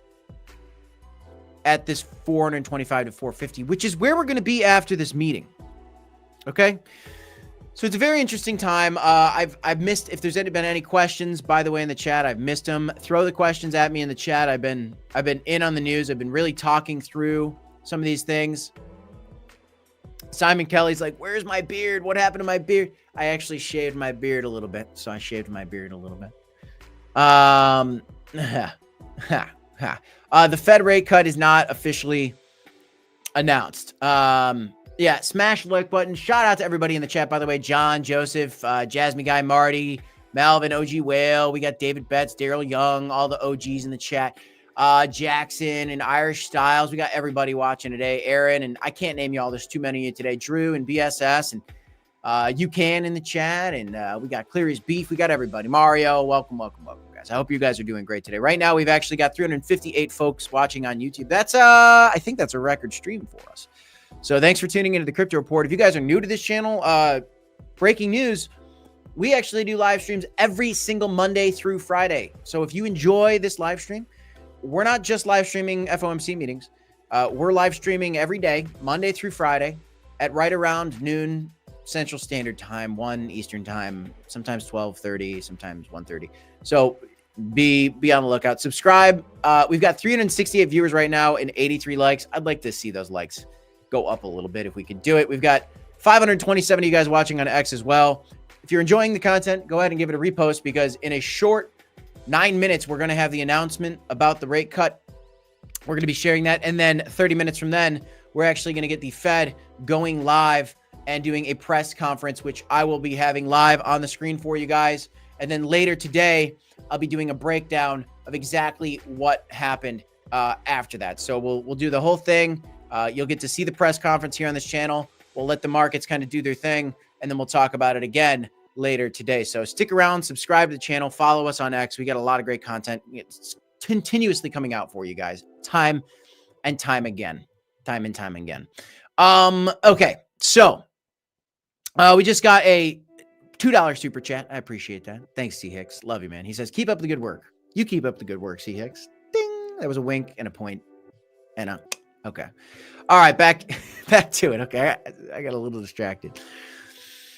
at this 425 to 450, which is where we're going to be after this meeting. Okay. So it's a very interesting time. I've missed, if there's been any questions, by the way, in the chat, I've missed them. Throw the questions at me in the chat. I've been in on the news. I've been really talking through some of these things. Simon Kelly's like, where's my beard? What happened to my beard? I actually shaved my beard a little bit. So I shaved my beard a little bit. The Fed rate cut is not officially announced. Yeah, smash the like button. Shout out to everybody in the chat, by the way. John, Joseph, Jasmine Guy, Marty, Melvin, OG Whale. We got David Betts, Daryl Young, all the OGs in the chat. Jackson and Irish Styles. We got everybody watching today. Aaron, and I can't name you all. There's too many of you today. Drew and BSS and you can in the chat. And we got Cleary's Beef. We got everybody. Mario, welcome, guys. I hope you guys are doing great today. Right now, we've actually got 358 folks watching on YouTube. That's I think that's a record stream for us. So thanks for tuning into the Crypto Report. If you guys are new to this channel, breaking news, we actually do live streams every single Monday through Friday. So if you enjoy this live stream, we're not just live streaming FOMC meetings. We're live streaming every day, Monday through Friday, at right around noon Central Standard Time, 1 Eastern Time, sometimes 12:30, sometimes 1:30. So be on the lookout. Subscribe. We've got 368 viewers right now and 83 likes. I'd like to see those likes go up a little bit if we could do it. We've got 527 of you guys watching on X as well. If you're enjoying the content, go ahead and give it a repost, because in a short 9 minutes, we're going to have the announcement about the rate cut. We're going to be sharing that. And then 30 minutes from then, we're actually going to get the Fed going live and doing a press conference, which I will be having live on the screen for you guys. And then later today, I'll be doing a breakdown of exactly what happened after that. So we'll do the whole thing. You'll get to see the press conference here on this channel. We'll let the markets kind of do their thing, and then we'll talk about it again later today. So stick around, subscribe to the channel, follow us on X. We got a lot of great content. It's continuously coming out for you guys, time and time again. Okay, so we just got a $2 super chat. I appreciate that. Thanks, C. Hicks. Love you, man. He says, keep up the good work. You keep up the good work, C. Hicks. Ding. That was a wink and a point and a... Okay. All right. Back to it. Okay. I got a little distracted.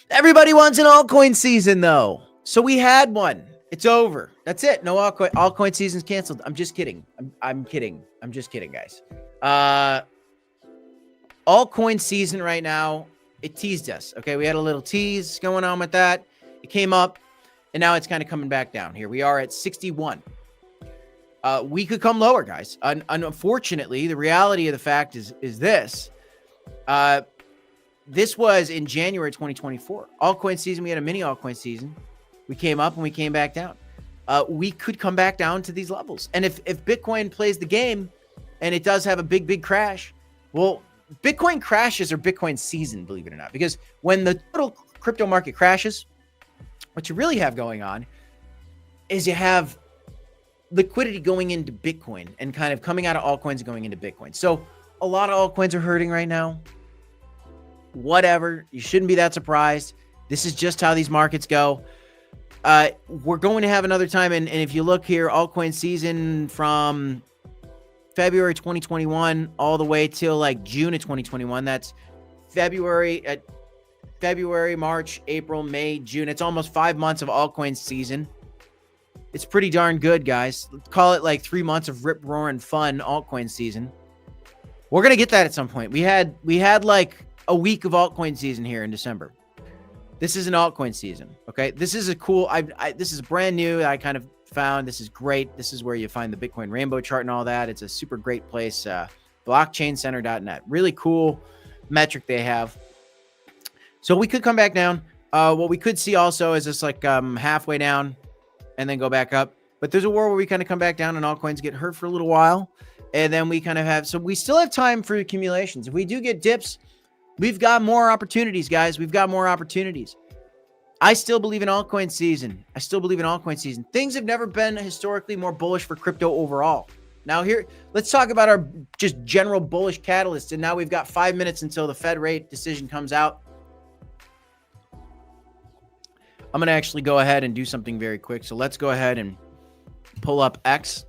Everybody wants an altcoin season, though. So we had one. It's over. That's it. No altcoin season's canceled. I'm just kidding. I'm kidding. I'm just kidding, guys. Altcoin season right now, it teased us. Okay. We had a little tease going on with that. It came up, and now it's kind of coming back down. Here we are at 61. We could come lower, guys. Unfortunately, the reality of the fact is this. This was in January 2024. Altcoin season, we had a mini altcoin season. We came up and we came back down. We could come back down to these levels. And if Bitcoin plays the game and it does have a big crash, well, Bitcoin crashes are Bitcoin season, believe it or not. Because when the total crypto market crashes, what you really have going on is you have liquidity going into Bitcoin and kind of coming out of altcoins and going into Bitcoin. So a lot of altcoins are hurting right now. Whatever. You shouldn't be that surprised. This is just how these markets go. We're going to have another time. And if you look here, altcoin season from February 2021 all the way till like June of 2021. That's February, March, April, May, June. It's almost 5 months of altcoin season. It's pretty darn good, guys. Let's call it like 3 months of rip-roaring fun altcoin season. We're going to get that at some point. We had like a week of altcoin season here in December. This is an altcoin season, okay? This is a cool, this is brand new. I kind of found this is great. This is where you find the Bitcoin rainbow chart and all that. It's a super great place. Blockchaincenter.net. Really cool metric they have. So we could come back down. What we could see also is this like halfway down and then go back up. But there's a war where we kind of come back down and altcoins get hurt for a little while. And then we kind of have, so we still have time for accumulations. If we do get dips, we've got more opportunities, guys. We've got more opportunities. I still believe in altcoin season. Things have never been historically more bullish for crypto overall. Now here, let's talk about our just general bullish catalyst. And now we've got 5 minutes until the Fed rate decision comes out. I'm going to actually go ahead and do something very quick. So let's go ahead and pull up X.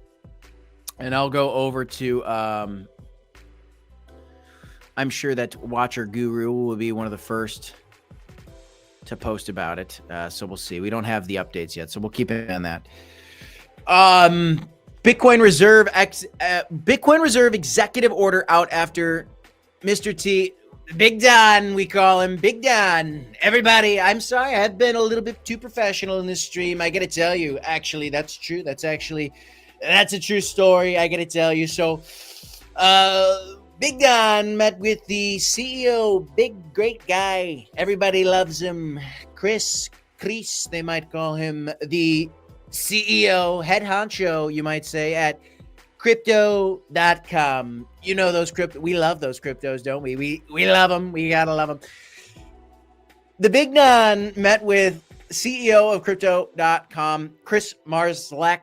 And I'll go over to, I'm sure that Watcher Guru will be one of the first to post about it. So we'll see. We don't have the updates yet, so we'll keep it on that. Bitcoin Reserve executive order out after Mr. T, Big Don, we call him Big Don. Everybody, I'm sorry, I've been a little bit too professional in this stream. I gotta tell you, actually, that's true. That's a true story. I gotta tell you. So, Big Don met with the CEO, big, great guy. Everybody loves him. Chris, they might call him the CEO, head honcho, you might say, at crypto.com. You know those crypto. We love those cryptos, don't we? We love them. We gotta love them. The Big Don met with CEO of crypto.com, Chris Marszalek,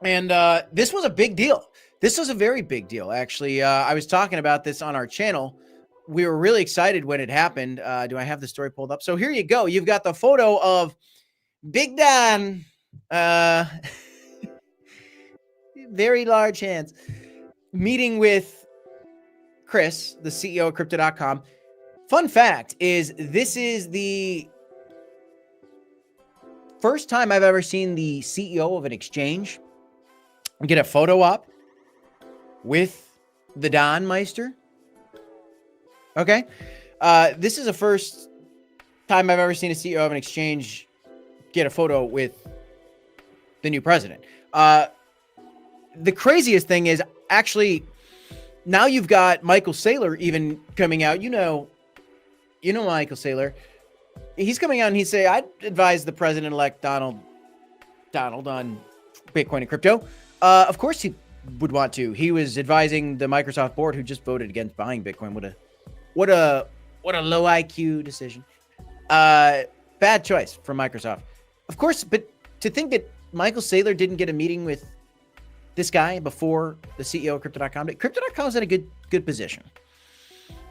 and this was a big deal. This was a very big deal, actually. I was talking about this on our channel. We were really excited when it happened. Do I have the story pulled up? So here you go. You've got the photo of Big Don. Very large hands. Meeting with Chris, the CEO of crypto.com. Fun fact is this is the first time I've ever seen the CEO of an exchange get a photo up with the Don Meister. Okay. This is the first time I've ever seen a CEO of an exchange get a photo with the new president. The craziest thing is actually now you've got Michael Saylor even coming out. You know Michael Saylor. He's coming out and he's saying, I'd advise the president-elect Donald on Bitcoin and crypto. Of course he would want to. He was advising the Microsoft board who just voted against buying Bitcoin. What a low IQ decision. Bad choice from Microsoft. Of course, but to think that Michael Saylor didn't get a meeting with this guy before the CEO of crypto.com. Crypto.com is in a good position.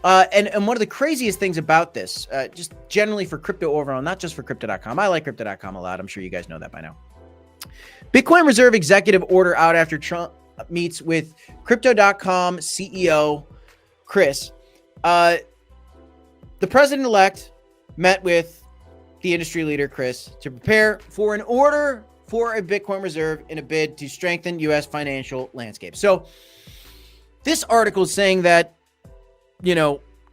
And one of the craziest things about this, just generally for crypto overall, not just for crypto.com. I like crypto.com a lot. I'm sure you guys know that by now. Bitcoin Reserve executive order out after Trump meets with crypto.com CEO Chris. The president-elect met with the industry leader, Chris, to prepare for an order for a Bitcoin reserve in a bid to strengthen U.S. financial landscape. So this article is saying that,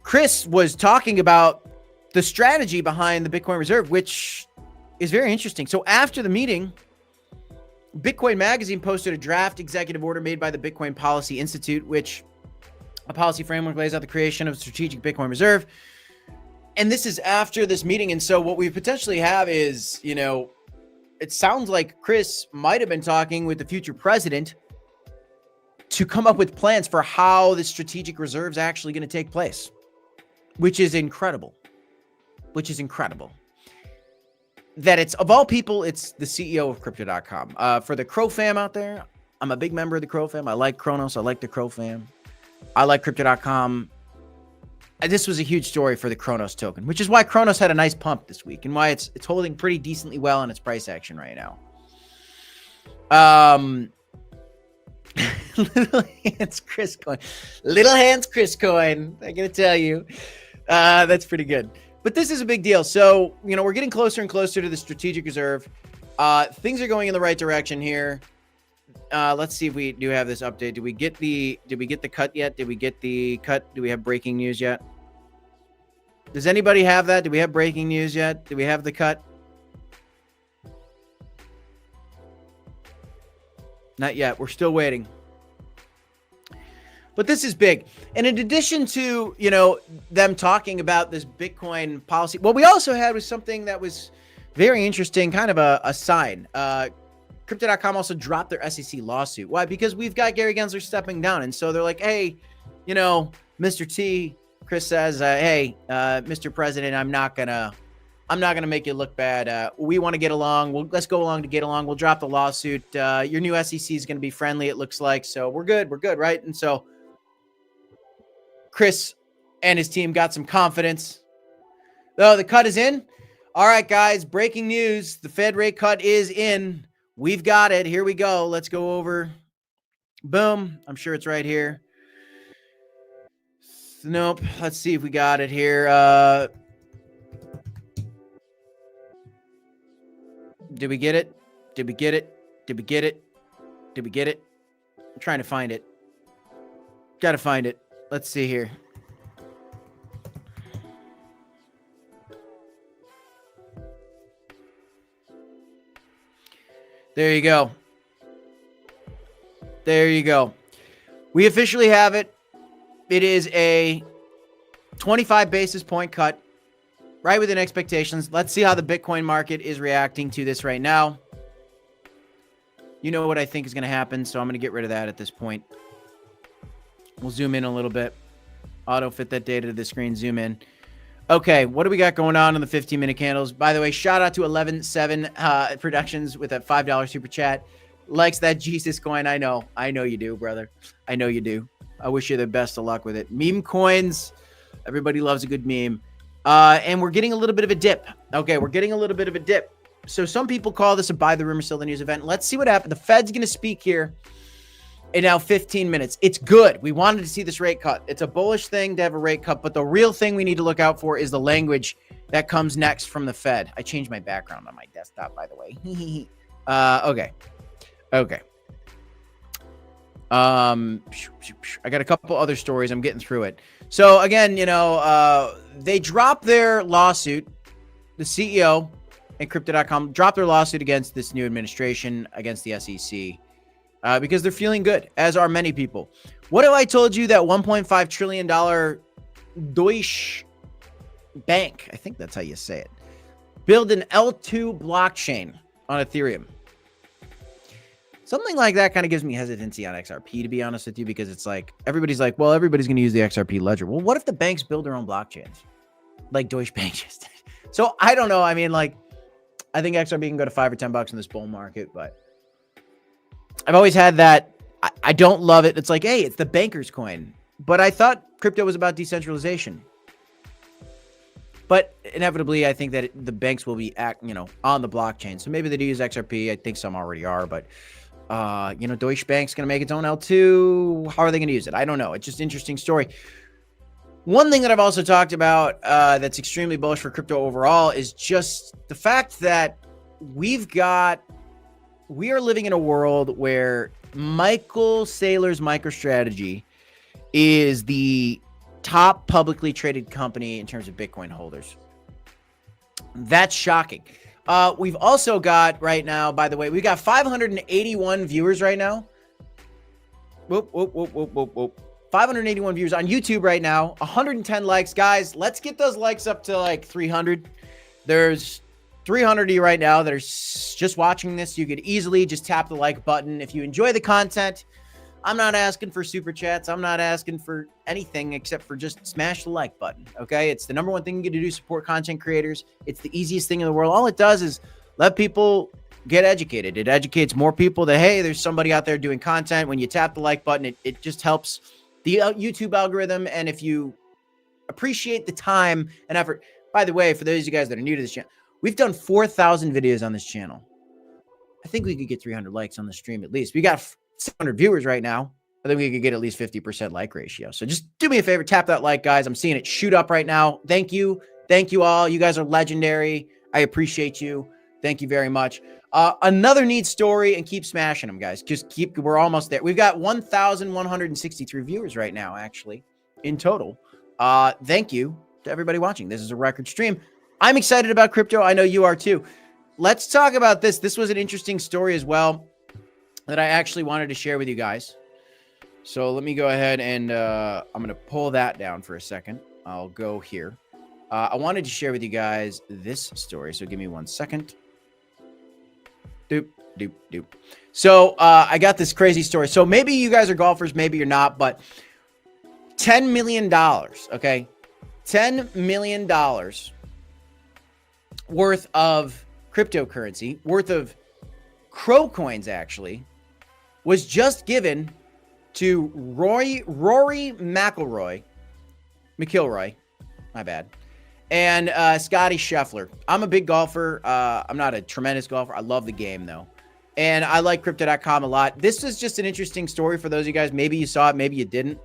Chris was talking about the strategy behind the Bitcoin reserve, which is very interesting. So after the meeting, Bitcoin Magazine posted a draft executive order made by the Bitcoin Policy Institute, which a policy framework lays out the creation of a strategic Bitcoin reserve. And this is after this meeting. And so what we potentially have is, it sounds like Chris might have been talking with the future president to come up with plans for how the strategic reserve is actually going to take place, which is incredible. That it's, of all people, it's the CEO of crypto.com. For the Crow fam out there, I'm a big member of the Crow fam. I like Cronos. I like the Crow fam. I like crypto.com. This was a huge story for the Cronos token, which is why Cronos had a nice pump this week and why it's holding pretty decently well in its price action right now. Little hands Chris coin. Little hands Chris coin. I gotta tell you. That's pretty good. But this is a big deal. So, we're getting closer and closer to the strategic reserve. Things are going in the right direction here. Let's see if we do have this update. Did we get the cut yet? Did we get the cut? Do we have breaking news yet? Does anybody have that? Do we have breaking news yet? Do we have the cut? Not yet. We're still waiting. But this is big. And in addition to, them talking about this Bitcoin policy, what we also had was something that was very interesting, kind of a sign. Crypto.com also dropped their SEC lawsuit. Why? Because we've got Gary Gensler stepping down. And so they're like, hey, Mr. T, Chris says, hey, Mr. President, I'm not gonna make you look bad. We want to get along. Let's go along to get along. We'll drop the lawsuit. Your new SEC is going to be friendly, it looks like. So we're good, right? And so Chris and his team got some confidence. Oh, the cut is in. All right, guys, breaking news. The Fed rate cut is in. We've got it. Here we go. Let's go over. Boom. I'm sure it's right here. Nope. Let's see if we got it here. Did we get it? Did we get it? Did we get it? Did we get it? I'm trying to find it. Got to find it. Let's see here. There you go. There you go. We officially have it. It is a 25 basis point cut, right within expectations. Let's see how the Bitcoin market is reacting to this right now. You know what I think is going to happen, so I'm going to get rid of that at this point. We'll zoom in a little bit. Auto fit that data to the screen, zoom in. Okay, what do we got going on in the 15-minute candles? By the way, shout out to 11-7 Productions with a $5 super chat. Likes that Jesus coin. I know you do, brother. I know you do. I wish you the best of luck with it. Meme coins. Everybody loves a good meme. And we're getting a little bit of a dip. Okay, we're getting a little bit of a dip. So some people call this a buy the rumor, sell the news event. Let's see what happens. The Fed's going to speak here in now 15 minutes. It's good. We wanted to see this rate cut. It's a bullish thing to have a rate cut, but the real thing we need to look out for is the language that comes next from the Fed. I changed my background on my desktop, by the way. Okay. Okay. I got a couple other stories. I'm getting through it. So again, you know, they dropped their lawsuit. The CEO and crypto.com dropped their lawsuit against this new administration, against the SEC, because they're feeling good, as are many people. What if I told you that $1.5 trillion Deutsche Bank, I think that's how you say it, build an L2 blockchain on Ethereum? Something like that kind of gives me hesitancy on XRP, to be honest with you, because it's like, everybody's like, well, everybody's going to use the XRP ledger. Well, what if the banks build their own blockchains? Like Deutsche Bank just did. So I don't know. I mean, like, I think XRP can go to $5 or $10 in this bull market, but I've always had that. I don't love it. It's like, hey, it's the banker's coin. But I thought crypto was about decentralization. But inevitably, I think that the banks will be on the blockchain. So maybe they do use XRP. I think some already are, but Deutsche Bank's going to make its own L2. How are they going to use it? I don't know. It's just an interesting story. One thing that I've also talked about that's extremely bullish for crypto overall is just the fact that we are living in a world where Michael Saylor's MicroStrategy is the top publicly traded company in terms of Bitcoin holders. That's shocking. We've also got right now, by the way, we got 581 viewers right now. Whoop, whoop, whoop, whoop, whoop, whoop. 581 viewers on YouTube right now. 110 likes. Guys, let's get those likes up to like 300. There's 300 of you right now that are just watching this. You could easily just tap the like button. If you enjoy the content, I'm not asking for super chats. I'm not asking for anything except for just smash the like button. Okay. It's the number one thing you get to do, support content creators. It's the easiest thing in the world. All it does is let people get educated. It educates more people that, hey, there's somebody out there doing content. When you tap the like button, it just helps the YouTube algorithm. And if you appreciate the time and effort, by the way, for those of you guys that are new to this channel, we've done 4,000 videos on this channel. I think we could get 300 likes on the stream at least. We got 600 viewers right now. I think we could get at least 50% like ratio. So just do me a favor, tap that like, guys. I'm seeing it shoot up right now. Thank you. Thank you all. You guys are legendary. I appreciate you. Thank you very much. Another neat story, and keep smashing them, guys. We're almost there. We've got 1,163 viewers right now, actually, in total. Thank you to everybody watching. This is a record stream. I'm excited about crypto. I know you are too. Let's talk about this. This was an interesting story as well that I actually wanted to share with you guys. So let me go ahead and I'm going to pull that down for a second. I'll go here. I wanted to share with you guys this story. So give me 1 second. Doop, doop, doop. So I got this crazy story. So maybe you guys are golfers, maybe you're not, but $10 million, okay? $10 million worth of cryptocurrency, worth of crow coins, actually, was just given to Rory McIlroy, my bad, and Scotty Scheffler. I'm a big golfer. I'm not a tremendous golfer. I love the game, though. And I like crypto.com a lot. This is just an interesting story for those of you guys. Maybe you saw it, maybe you didn't.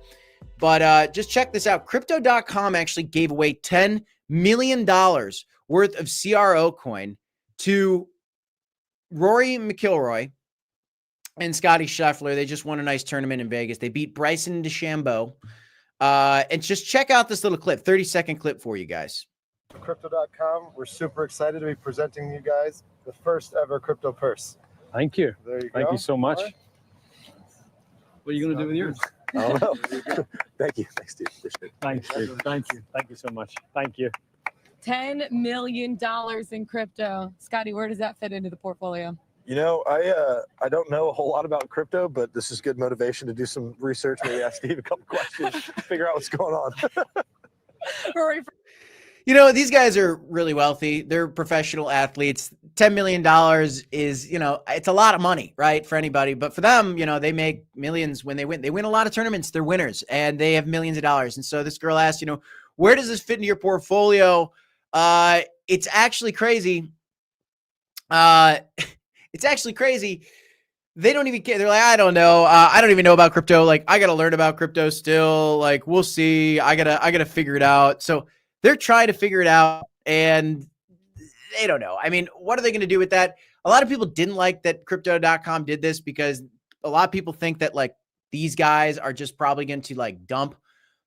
But just check this out. Crypto.com actually gave away $10 million worth of CRO coin to Rory McIlroy and Scotty Scheffler, they just won a nice tournament in Vegas. They beat Bryson DeChambeau. And just check out this little clip, 30-second clip for you guys. Crypto.com. We're super excited to be presenting you guys the first ever crypto purse. Thank you. There you go. Thank you so much. Right. What are you going to do with yours? I don't know. Thank you. Thanks, Steve. Appreciate it. Thanks, Steve. Thank you. Thank you so much. Thank you. $10 million in crypto. Scotty, where does that fit into the portfolio? You know, I don't know a whole lot about crypto, but this is good motivation to do some research. Maybe ask Steve a couple questions, figure out what's going on. Rory, You know, these guys are really wealthy. They're professional athletes. $10 million is, you know, it's a lot of money, right, for anybody. But for them, you know, they make millions when they win. They win a lot of tournaments. They're winners, and they have millions of dollars. And so this girl asked, you know, where does this fit into your portfolio? It's actually crazy. It's actually crazy. They don't even care. They're like, I don't know. I don't even know about crypto. Like, I got to learn about crypto still. Like, we'll see. I gotta figure it out. So they're trying to figure it out, and they don't know. I mean, what are they going to do with that? A lot of people didn't like that crypto.com did this because a lot of people think that like these guys are just probably going to like dump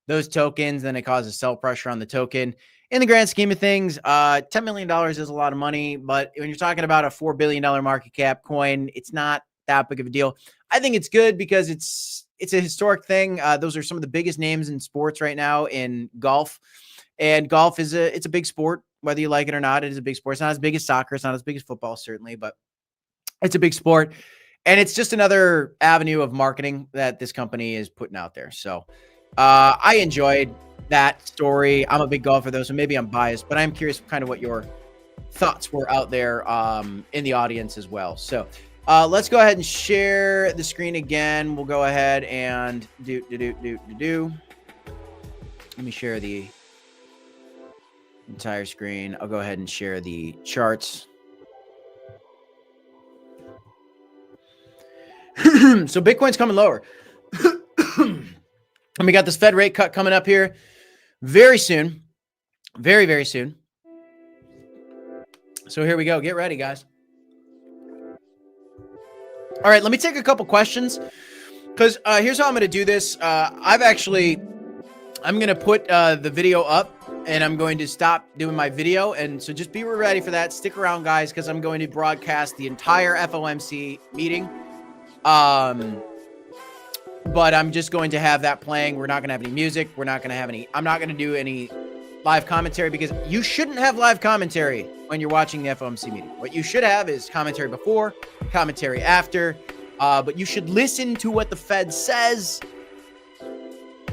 those tokens. Then it causes sell pressure on the token. In the grand scheme of things, $10 million is a lot of money, but when you're talking about a $4 billion market cap coin, it's not that big of a deal. I think it's good because it's a historic thing. Those are some of the biggest names in sports right now in golf, and golf is it's a big sport, whether you like it or not. It is a big sport. It's not as big as soccer. It's not as big as football, certainly, but it's a big sport, and it's just another avenue of marketing that this company is putting out there. So I enjoyed that story. I'm a big golfer though, so maybe I'm biased, but I'm curious kind of what your thoughts were out there in the audience as well. So let's go ahead and share the screen again. We'll go ahead and do. Let me share the entire screen. I'll go ahead and share the charts. So Bitcoin's coming lower. And we got this Fed rate cut coming up here very soon. Very, very soon. So here we go. Get ready, guys. All right, let me take a couple questions because here's how I'm going to do this. I'm going to put the video up and I'm going to stop doing my video. And so just be ready for that. Stick around, guys, because I'm going to broadcast the entire FOMC meeting. But I'm just going to have that playing. We're not going to have any music. We're not going to have any. I'm not going to do any live commentary because you shouldn't have live commentary when you're watching the FOMC meeting. What you should have is commentary before, commentary after. But you should listen to what the Fed says,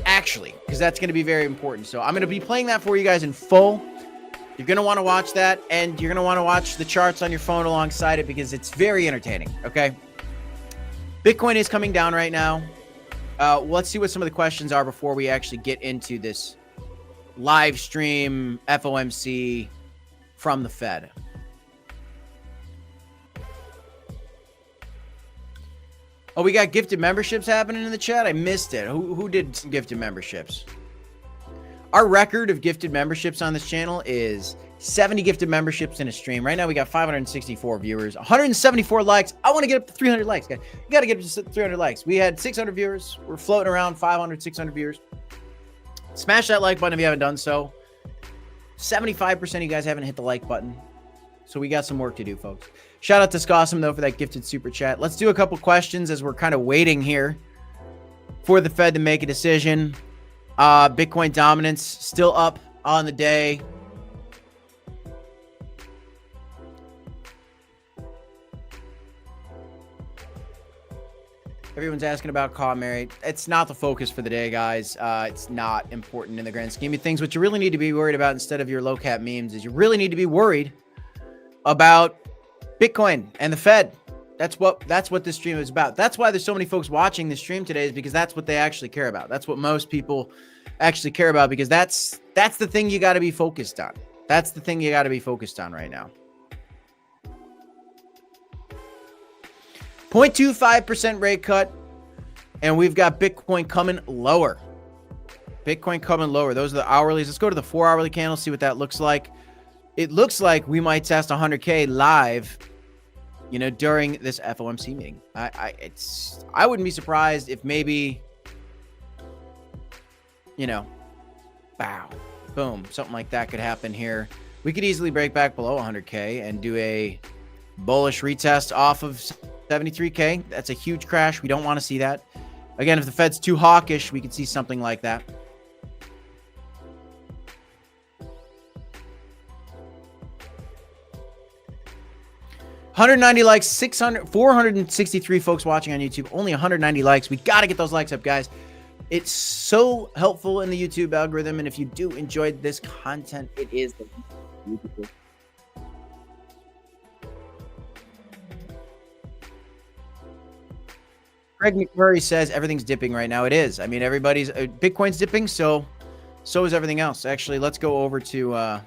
actually, because that's going to be very important. So I'm going to be playing that for you guys in full. You're going to want to watch that, and you're going to want to watch the charts on your phone alongside it because it's very entertaining, okay? Bitcoin is coming down right now. Let's see what some of the questions are before we actually get into this live stream FOMC from the Fed. Oh, we got gifted memberships happening in the chat. I missed it. Who did some gifted memberships? Our record of gifted memberships on this channel is 70 gifted memberships in a stream. Right now, we got 564 viewers, 174 likes. I want to get up to 300 likes, guys. You got to get up to 300 likes. We had 600 viewers. We're floating around 500, 600 viewers. Smash that like button if you haven't done so. 75% of you guys haven't hit the like button. So we got some work to do, folks. Shout out to Scossum, though, for that gifted super chat. Let's do a couple questions as we're kind of waiting here for the Fed to make a decision. Bitcoin dominance still up on the day. Everyone's asking about Mary. It's not the focus for the day, guys. It's not important in the grand scheme of things. What you really need to be worried about instead of your low cap memes is you really need to be worried about Bitcoin and the Fed. That's what this stream is about. That's why there's so many folks watching the stream today, is because that's what they actually care about. That's what most people actually care about, because that's the thing you got to be focused on. That's the thing you got to be focused on right now. 0.25% rate cut, and we've got Bitcoin coming lower. Bitcoin coming lower. Those are the hourlies. Let's go to the 4-hourly candle, see what that looks like. It looks like we might test 100K live you know, during this FOMC meeting. I wouldn't be surprised if maybe, you know, bow, boom, something like that could happen here. We could easily break back below 100K and do a bullish retest off of 73K. That's a huge crash. We don't want to see that. Again, if the Fed's too hawkish, we could see something like that. $190 likes, 463 folks watching on YouTube, only 190 likes. We got to get those likes up, guys. It's so helpful in the YouTube algorithm. And if you do enjoy this content, it is the YouTube. Greg McMurray says everything's dipping right now. It is. I mean, everybody's Bitcoin's dipping. So is everything else. Actually, let's go over to,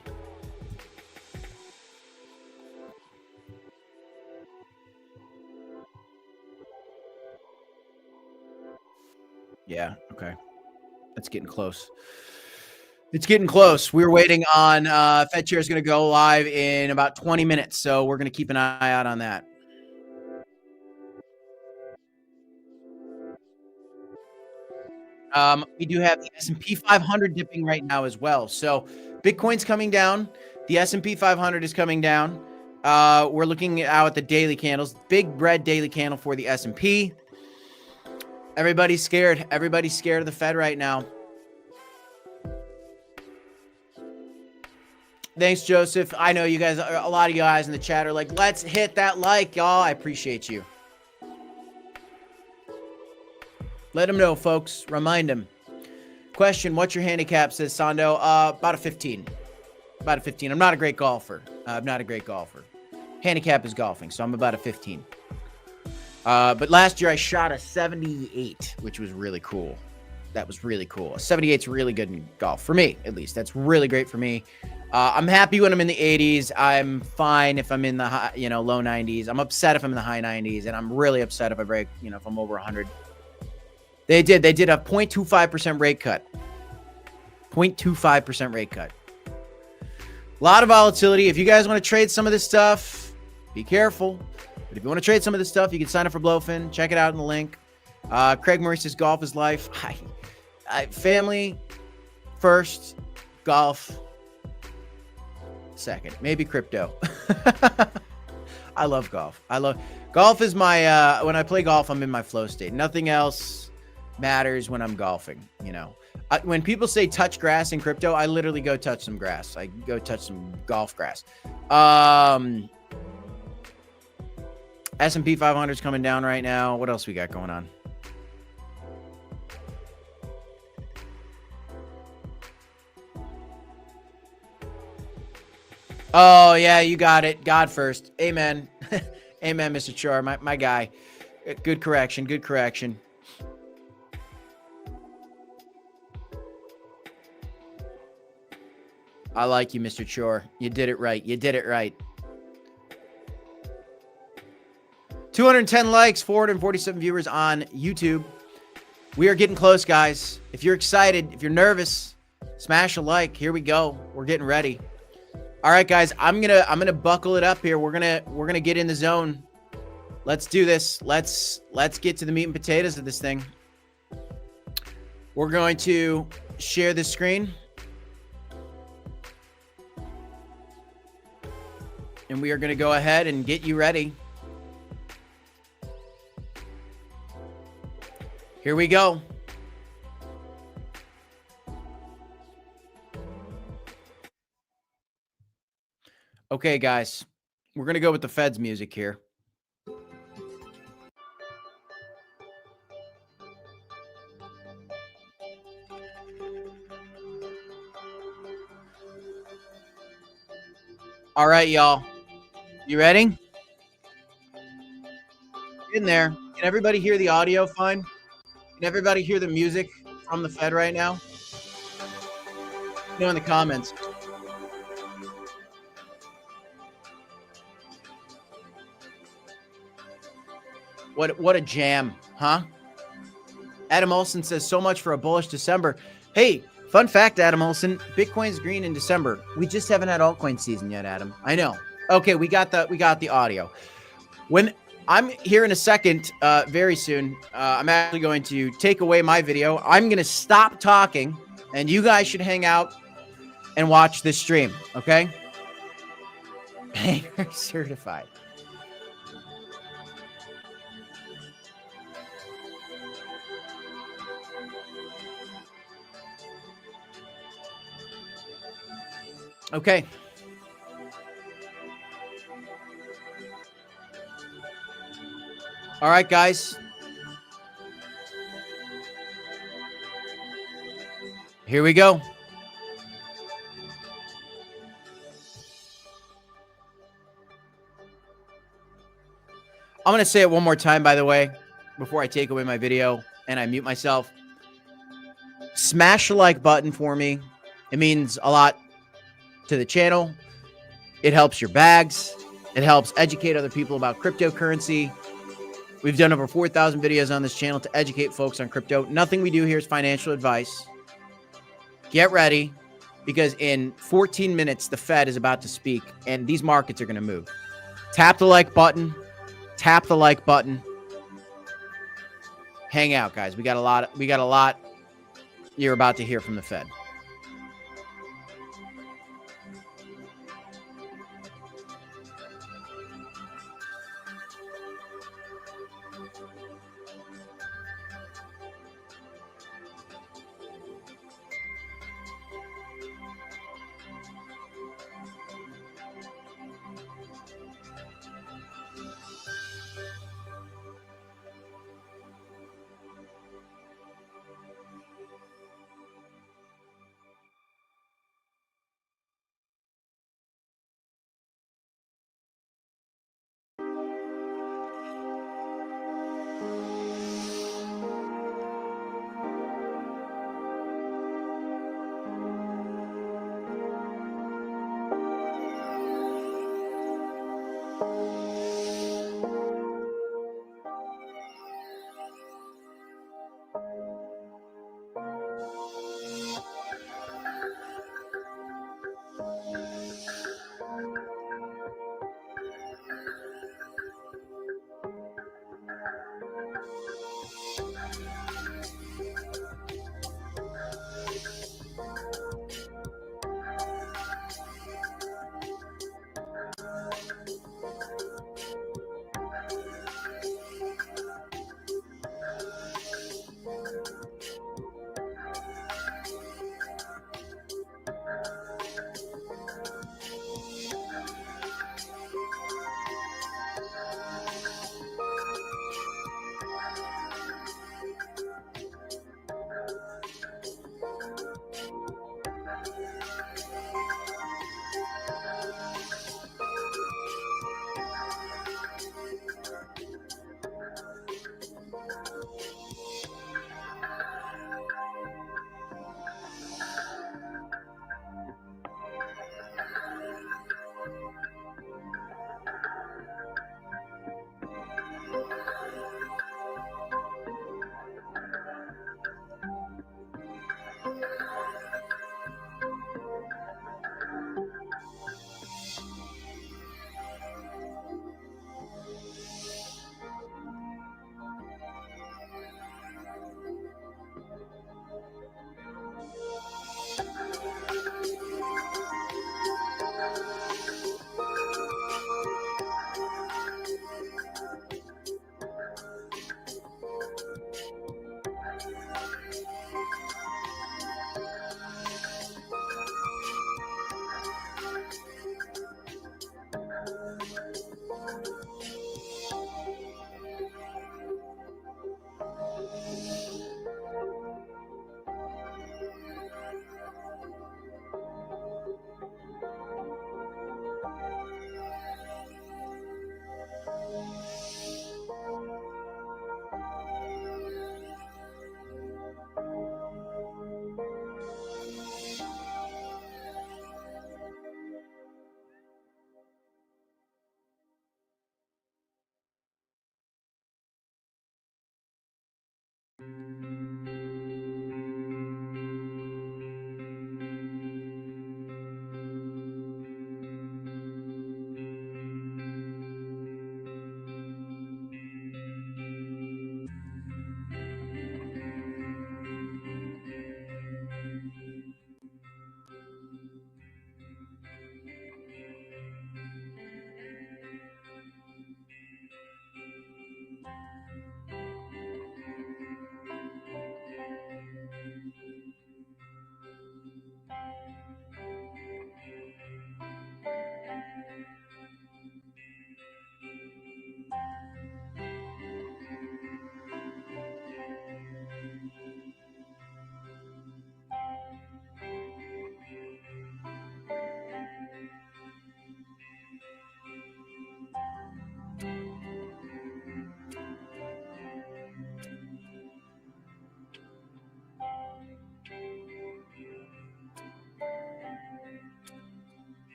yeah. Okay. That's getting close. It's getting close. We're waiting on Fed Chair is going to go live in about 20 minutes. So we're going to keep an eye out on that. We do have the S&P 500 dipping right now as well. So Bitcoin's coming down. The S&P 500 is coming down. We're looking out at the daily candles. Big red daily candle for the S&P. Everybody's scared. Everybody's scared of the Fed right now. Thanks, Joseph. I know you guys, a lot of you guys in the chat are like, let's hit that like, y'all. I appreciate you. Let them know, folks. Remind them. Question, what's your handicap, says Sando? About a 15. About a 15. I'm not a great golfer. I'm not a great golfer. Handicap is golfing, so I'm about a 15. But last year I shot a 78, which was really cool. That was really cool. A 78's really good in golf, for me, at least. That's really great for me. I'm happy when I'm in the 80s. I'm fine if I'm in the high, low 90s. I'm upset if I'm in the high 90s, and I'm really upset if I break, if I'm over 100. They did a 0.25% rate cut. 0.25% rate cut. A lot of volatility. If you guys want to trade some of this stuff, be careful. But if you want to trade some of this stuff, you can sign up for Blowfin. Check it out in the link. Craig Murray says golf is life. Family first, golf second, maybe crypto. I love golf. Golf is my when I play golf, I'm in my flow state. Nothing else matters when I'm golfing. When people say touch grass in crypto, I literally go touch some grass. I go touch some golf grass. S&P 500 is coming down right now. What else we got going on? Oh, yeah, you got it. God first. Amen. Amen, Mr. Char, my guy. Good correction. Good correction. I like you, Mr. Chor. You did it right. You did it right. 210 likes, 447 viewers on YouTube. We are getting close, guys. If you're excited, if you're nervous, smash a like. Here we go. We're getting ready. All right, guys. I'm gonna buckle it up here. We're gonna get in the zone. Let's do this. Let's get to the meat and potatoes of this thing. We're going to share the screen. And we are going to go ahead and get you ready. Here we go. Okay, guys. We're going to go with the Fed's music here. All right, y'all. You ready? In there. Can everybody hear the audio fine? Can everybody hear the music from the Fed right now? In the comments. What a jam, huh? Adam Olson says so much for a bullish December. Hey, fun fact, Adam Olson, Bitcoin's green in December. We just haven't had altcoin season yet, Adam. I know. Okay, we got the audio. When I'm here in a second, very soon, I'm actually going to take away my video. I'm going to stop talking, and you guys should hang out and watch this stream, okay? Banger certified. Okay. All right, guys. Here we go. I'm going to say it one more time, by the way, before I take away my video and I mute myself. Smash the like button for me. It means a lot to the channel. It helps your bags. It helps educate other people about cryptocurrency. We've done over 4,000 videos on this channel to educate folks on crypto. Nothing we do here is financial advice. Get ready, because in 14 minutes, the Fed is about to speak, and these markets are going to move. Tap the like button. Tap the like button. Hang out, guys. We got a lot you're about to hear from the Fed.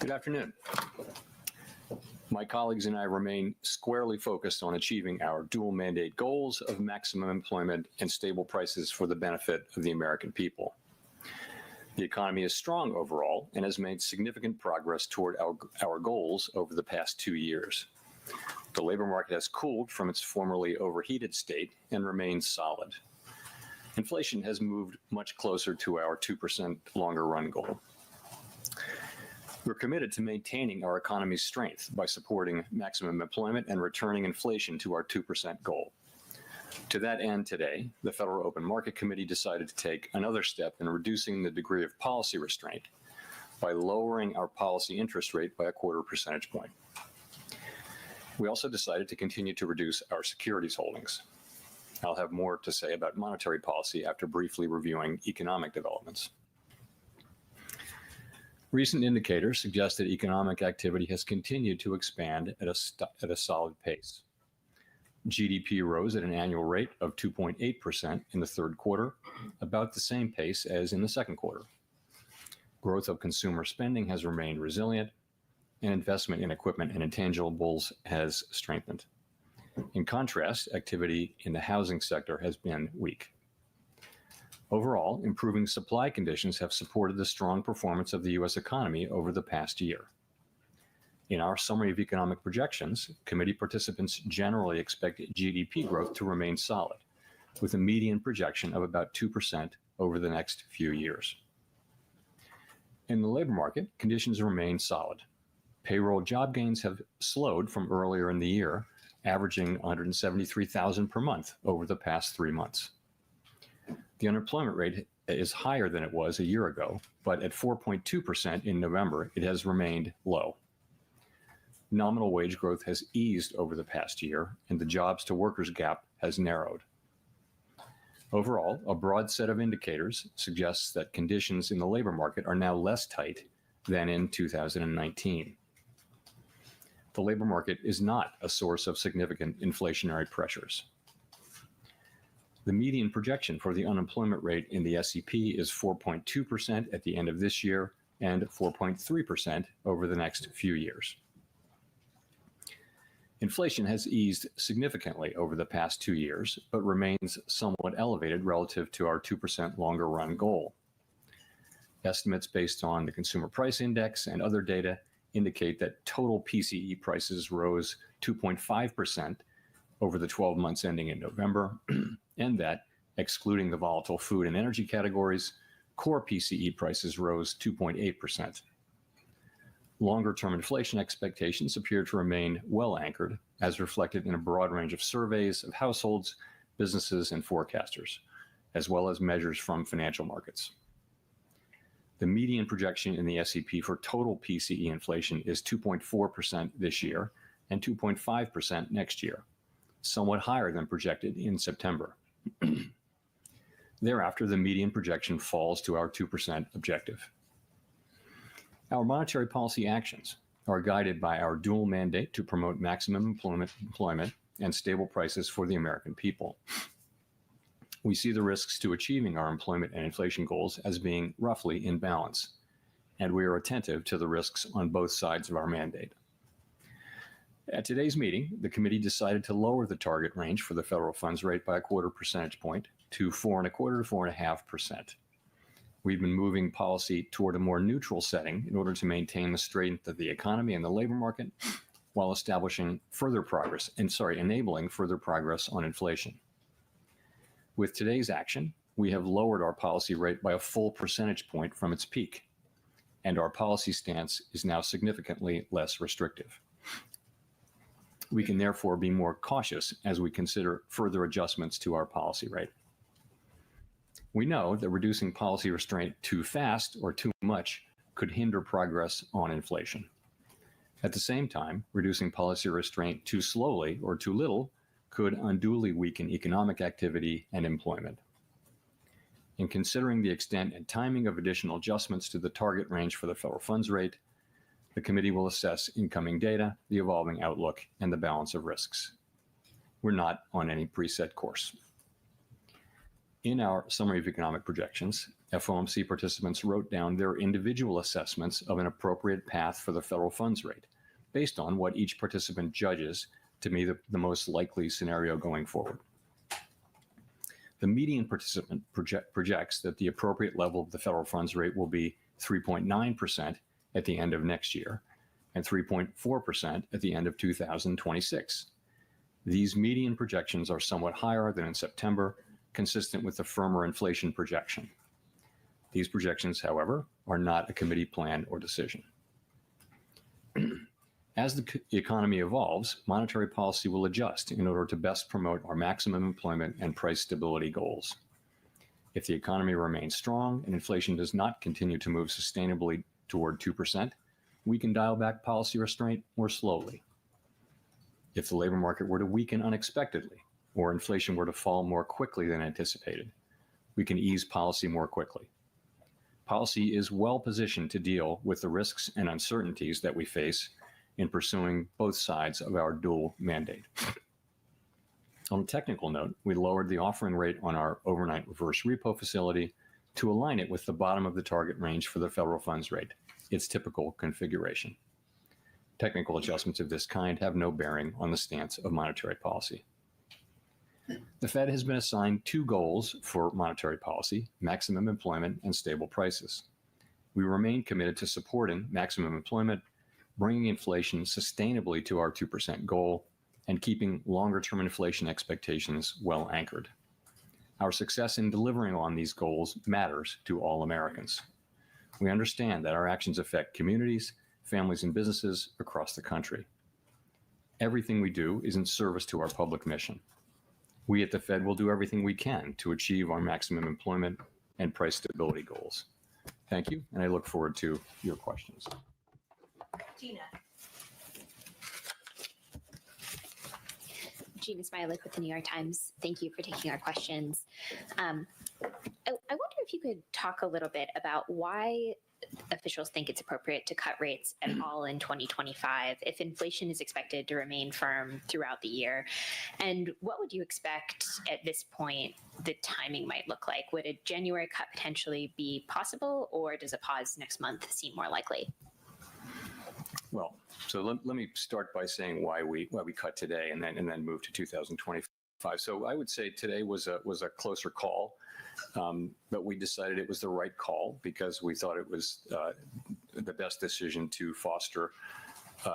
Good afternoon. My colleagues and I remain squarely focused on achieving our dual mandate goals of maximum employment and stable prices for the benefit of the American people. The economy is strong overall and has made significant progress toward our goals over the past 2 years. The labor market has cooled from its formerly overheated state and remains solid. Inflation has moved much closer to our 2% longer run goal. We're committed to maintaining our economy's strength by supporting maximum employment and returning inflation to our 2% goal. To that end, today, the Federal Open Market Committee decided to take another step in reducing the degree of policy restraint by lowering our policy interest rate by a 1/4 percentage point. We also decided to continue to reduce our securities holdings. I'll have more to say about monetary policy after briefly reviewing economic developments. Recent indicators suggest that economic activity has continued to expand at a solid pace. GDP rose at an annual rate of 2.8% in the third quarter, about the same pace as in the second quarter. Growth of consumer spending has remained resilient, and investment in equipment and intangibles has strengthened. In contrast, activity in the housing sector has been weak. Overall, improving supply conditions have supported the strong performance of the U.S. economy over the past year. In our summary of economic projections, committee participants generally expect GDP growth to remain solid, with a median projection of about 2% over the next few years. In the labor market, conditions remain solid. Payroll job gains have slowed from earlier in the year, averaging 173,000 per month over the past 3 months. The unemployment rate is higher than it was a year ago, but at 4.2% in November, it has remained low. Nominal wage growth has eased over the past year, and the jobs to workers gap has narrowed. Overall, a broad set of indicators suggests that conditions in the labor market are now less tight than in 2019. The labor market is not a source of significant inflationary pressures. The median projection for the unemployment rate in the SEP is 4.2% at the end of this year and 4.3% over the next few years. Inflation has eased significantly over the past 2 years, but remains somewhat elevated relative to our 2% longer run goal. Estimates based on the Consumer Price Index and other data indicate that total PCE prices rose 2.5% over the 12 months ending in November, and that, excluding the volatile food and energy categories, core PCE prices rose 2.8%. Longer-term inflation expectations appear to remain well anchored, as reflected in a broad range of surveys of households, businesses, and forecasters, as well as measures from financial markets. The median projection in the SEP for total PCE inflation is 2.4% this year and 2.5% next year, somewhat higher than projected in September. Thereafter, the median projection falls to our 2% objective. Our monetary policy actions are guided by our dual mandate to promote maximum employment and stable prices for the American people. We see the risks to achieving our employment and inflation goals as being roughly in balance, and we are attentive to the risks on both sides of our mandate. At today's meeting, the committee decided to lower the target range for the federal funds rate by a 1/4 percentage point to 4.25% to 4.5%. We've been moving policy toward a more neutral setting in order to maintain the strength of the economy and the labor market, while enabling further progress on inflation. With today's action, we have lowered our policy rate by a full percentage point from its peak, and our policy stance is now significantly less restrictive. We can therefore be more cautious as we consider further adjustments to our policy rate. We know that reducing policy restraint too fast or too much could hinder progress on inflation. At the same time, reducing policy restraint too slowly or too little could unduly weaken economic activity and employment. In considering the extent and timing of additional adjustments to the target range for the federal funds rate, the committee will assess incoming data, the evolving outlook, and the balance of risks. We're not on any preset course. In our summary of economic projections, FOMC participants wrote down their individual assessments of an appropriate path for the federal funds rate based on what each participant judges to be the most likely scenario going forward. The median participant projects that the appropriate level of the federal funds rate will be 3.9% at the end of next year and 3.4% at the end of 2026. These median projections are somewhat higher than in September, consistent with the firmer inflation projection. These projections, however, are not a committee plan or decision. As the economy evolves, monetary policy will adjust in order to best promote our maximum employment and price stability goals. If the economy remains strong and inflation does not continue to move sustainably toward 2%, we can dial back policy restraint more slowly. If the labor market were to weaken unexpectedly, or inflation were to fall more quickly than anticipated, we can ease policy more quickly. Policy is well positioned to deal with the risks and uncertainties that we face in pursuing both sides of our dual mandate. On a technical note, we lowered the offering rate on our overnight reverse repo facility to align it with the bottom of the target range for the federal funds rate, its typical configuration. Technical adjustments of this kind have no bearing on the stance of monetary policy. The Fed has been assigned two goals for monetary policy: maximum employment and stable prices. We remain committed to supporting maximum employment, bringing inflation sustainably to our 2% goal, and keeping longer-term inflation expectations well anchored. Our success in delivering on these goals matters to all Americans. We understand that our actions affect communities, families, and businesses across the country. Everything we do is in service to our public mission. We at the Fed will do everything we can to achieve our maximum employment and price stability goals. Thank you, and I look forward to your questions. Gina Smilik with the New York Times. Thank you for taking our questions. I wonder if you could talk a little bit about why officials think it's appropriate to cut rates at all in 2025 if inflation is expected to remain firm throughout the year. And what would you expect at this point the timing might look like? Would a January cut potentially be possible, or does a pause next month seem more likely? Well, so let me start by saying why we cut today and then move to 2025. So I would say today was a closer call, but we decided it was the right call because we thought it was the best decision to foster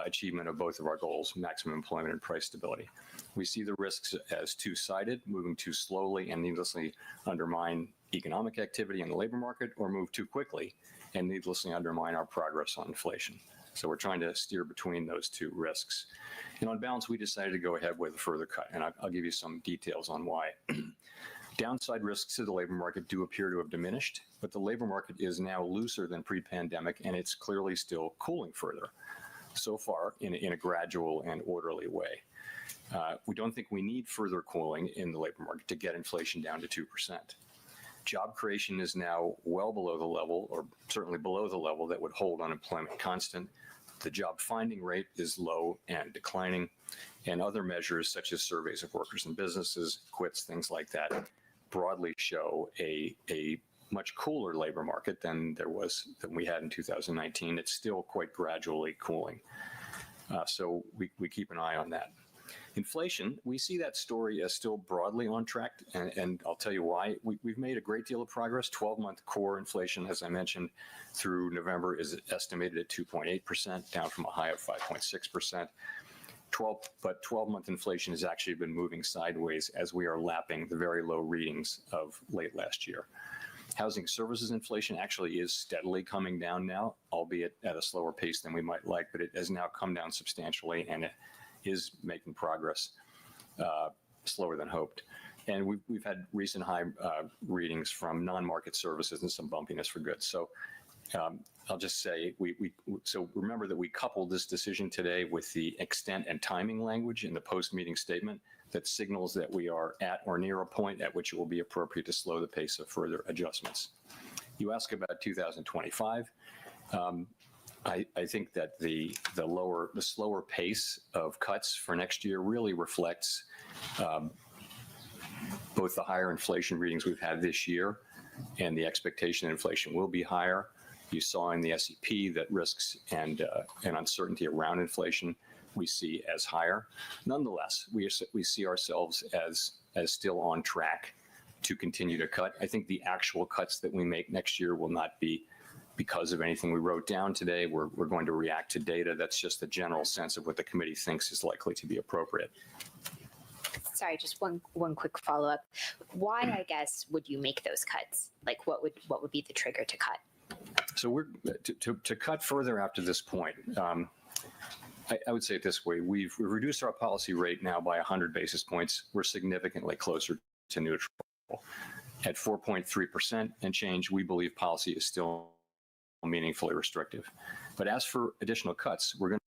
achievement of both of our goals: maximum employment and price stability. We see the risks as two-sided: moving too slowly and needlessly undermine economic activity in the labor market, or move too quickly and needlessly undermine our progress on inflation. So we're trying to steer between those two risks. And on balance, we decided to go ahead with a further cut. And I'll give you some details on why. Downside risks to the labor market do appear to have diminished, but the labor market is now looser than pre-pandemic, and it's clearly still cooling further, so far in a gradual and orderly way. We don't think we need further cooling in the labor market to get inflation down to 2%. Job creation is now well below the level, or certainly below the level that would hold unemployment constant. The job finding rate is low and declining, and other measures such as surveys of workers and businesses, quits, things like that, broadly show a much cooler labor market than we had in 2019. It's still quite gradually cooling. So we keep an eye on that. Inflation, we see that story as still broadly on track, and I'll tell you why. We've made a great deal of progress. 12-month core inflation, as I mentioned, through November is estimated at 2.8%, down from a high of 5.6%. 12-month inflation has actually been moving sideways as we are lapping the very low readings of late last year. Housing services inflation actually is steadily coming down now, albeit at a slower pace than we might like, but it has now come down substantially, and it is making progress slower than hoped. And we've had recent high readings from non-market services and some bumpiness for goods. So I'll just say, so remember that we coupled this decision today with the extent and timing language in the post-meeting statement that signals that we are at or near a point at which it will be appropriate to slow the pace of further adjustments. You ask about 2025. I think that the slower pace of cuts for next year really reflects both the higher inflation readings we've had this year, and the expectation that inflation will be higher. You saw in the SEP that risks and uncertainty around inflation we see as higher. Nonetheless, we see ourselves as still on track to continue to cut. I think the actual cuts that we make next year will not be because of anything we wrote down today. We're going to react to data. That's just the general sense of what the committee thinks is likely to be appropriate. Sorry, just one quick follow-up. Why, I guess, would you make those cuts? Like, what would be the trigger to cut? So we're to cut further after this point. I would say it this way: we've reduced our policy rate now by 100 basis points. We're significantly closer to neutral. At 4.3% and change, we believe policy is still meaningfully restrictive. But as for additional cuts, we're going